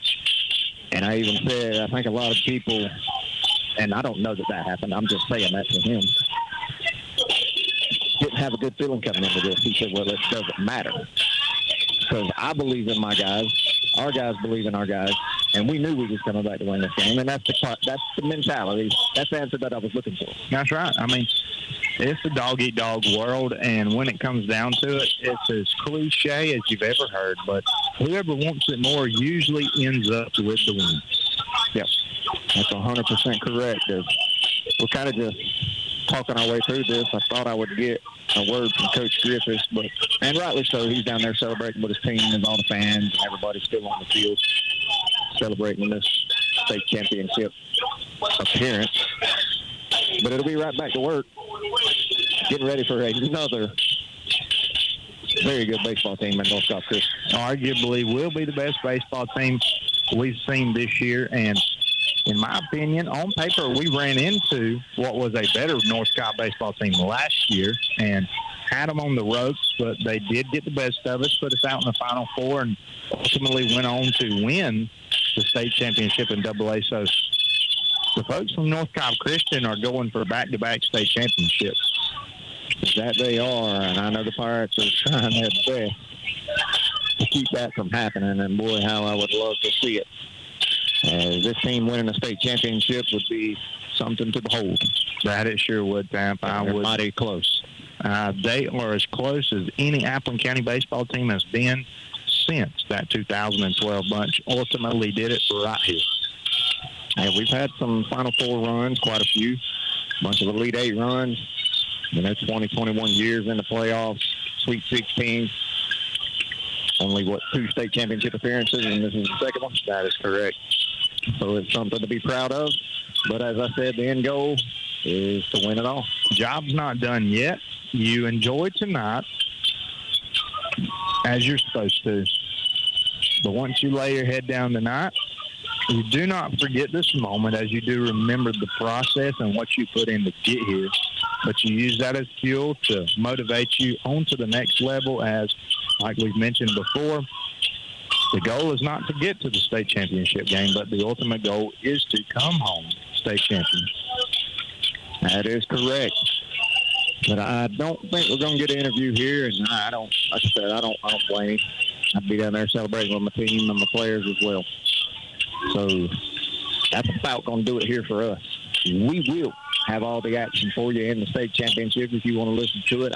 And I even said, I think a lot of people, and I don't know that happened, I'm just saying that to him, didn't have a good feeling coming into this. He said, well, it doesn't matter because I believe in my guys. Our guys believe in our guys, and we knew we was coming back to win this game, and that's the mentality. That's the answer that I was looking for. That's right. I mean, it's a dog-eat-dog world, and when it comes down to it, it's as cliche as you've ever heard, but whoever wants it more usually ends up with the win. Yep, that's 100% correct. We're kind of just talking our way through this. I thought I would get a word from Coach Griffiths, and rightly so. He's down there celebrating with his team and all the fans, and everybody's still on the field celebrating this state championship appearance. But it'll be right back to work, getting ready for another very good baseball team in North Cobb Christian. Arguably will be the best baseball team we've seen this year, and in my opinion, on paper, we ran into what was a better North Cobb baseball team last year and had them on the ropes, but they did get the best of us, put us out in the Final Four, and ultimately went on to win the state championship in AA. So the folks from North Cobb Christian are going for back-to-back state championships. That they are, and I know the Pirates are trying their best to keep that from happening, and boy, how I would love to see it. This team winning a state championship would be something to behold. That it sure would, Tampa. They're mighty close. They are as close as any Appling County baseball team has been since that 2012 bunch ultimately did it right here. And we've had some Final Four runs, quite a few, a bunch of Elite Eight runs. 20, 21 years in the playoffs, Sweet 16. Only, 2 state championship appearances, and this is the second one? That is correct. So it's something to be proud of. But as I said, the end goal is to win it all. Job's not done yet. You enjoy tonight as you're supposed to. But once you lay your head down tonight, you do not forget this moment as you do remember the process and what you put in to get here. But you use that as fuel to motivate you on to the next level as, like we've mentioned before, the goal is not to get to the state championship game, but the ultimate goal is to come home state champion. That is correct. But I don't think we're going to get an interview here, and I don't blame him. I'd be down there celebrating with my team and my players as well. So that's about going to do it here for us. We will have all the action for you in the state championship if you want to listen to it.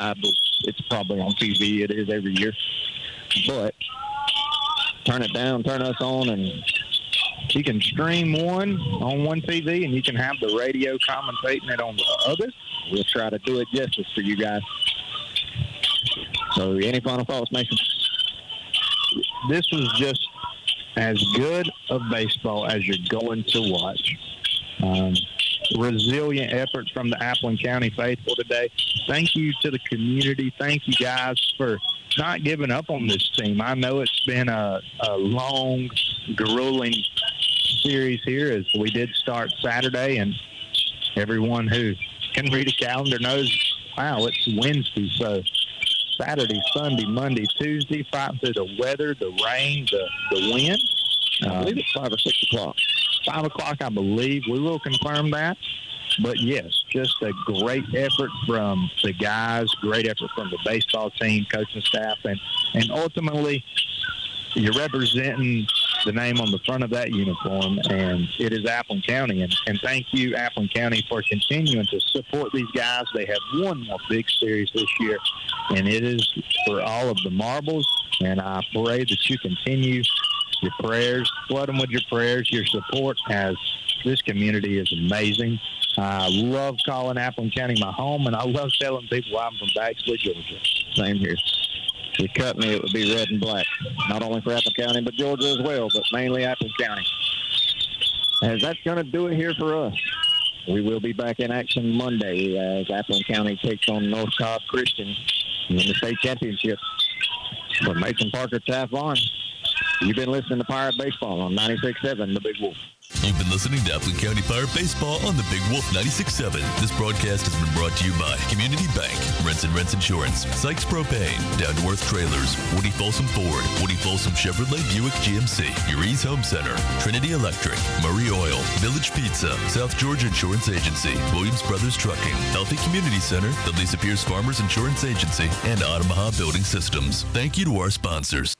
It's probably on TV. It is every year. But turn it down, turn us on, and you can stream one on one TV, and you can have the radio commentating it on the other. We'll try to do it justice for you guys. So any final thoughts, Mason? This was just as good of baseball as you're going to watch. Resilient effort from the Appling County faithful today. Thank you to the community. Thank you guys for not giving up on this team. I know it's been a long, grueling series here as we did start Saturday, and everyone who can read a calendar knows, wow, it's Wednesday. So Saturday, Sunday, Monday, Tuesday, fighting through the weather, the rain, the wind. I believe it's 5 or 6 o'clock. 5 o'clock, I believe. We will confirm that. But, yes, just a great effort from the guys, great effort from the baseball team, coaching staff, and ultimately you're representing the name on the front of that uniform, and it is Appling County. And thank you, Appling County, for continuing to support these guys. They have one more big series this year, and it is for all of the marbles, and I pray that you continue your prayers, flood them with your prayers, your support, as this community is amazing. I love calling Appling County my home, and I love telling people I'm from Baxley, Georgia. Same here. If you cut me, it would be red and black. Not only for Appling County, but Georgia as well, but mainly Appling County. As that's going to do it here for us. We will be back in action Monday as Appling County takes on North Cobb Christian in the state championship. For Mason Parker, Taft Vaughn, you've been listening to Pirate Baseball on 96.7 The Big Wolf. You've been listening to Appling County Pirate Baseball on the Big Wolf 96.7. This broadcast has been brought to you by Community Bank, Rents Insurance, Sykes Propane, Down to Earth Trailers, Woody Folsom Ford, Woody Folsom Chevrolet Buick GMC, Uri's Home Center, Trinity Electric, Murray Oil, Village Pizza, South Georgia Insurance Agency, Williams Brothers Trucking, Healthy Community Center, the Lisa Pierce Farmers Insurance Agency, and Omaha Building Systems. Thank you to our sponsors.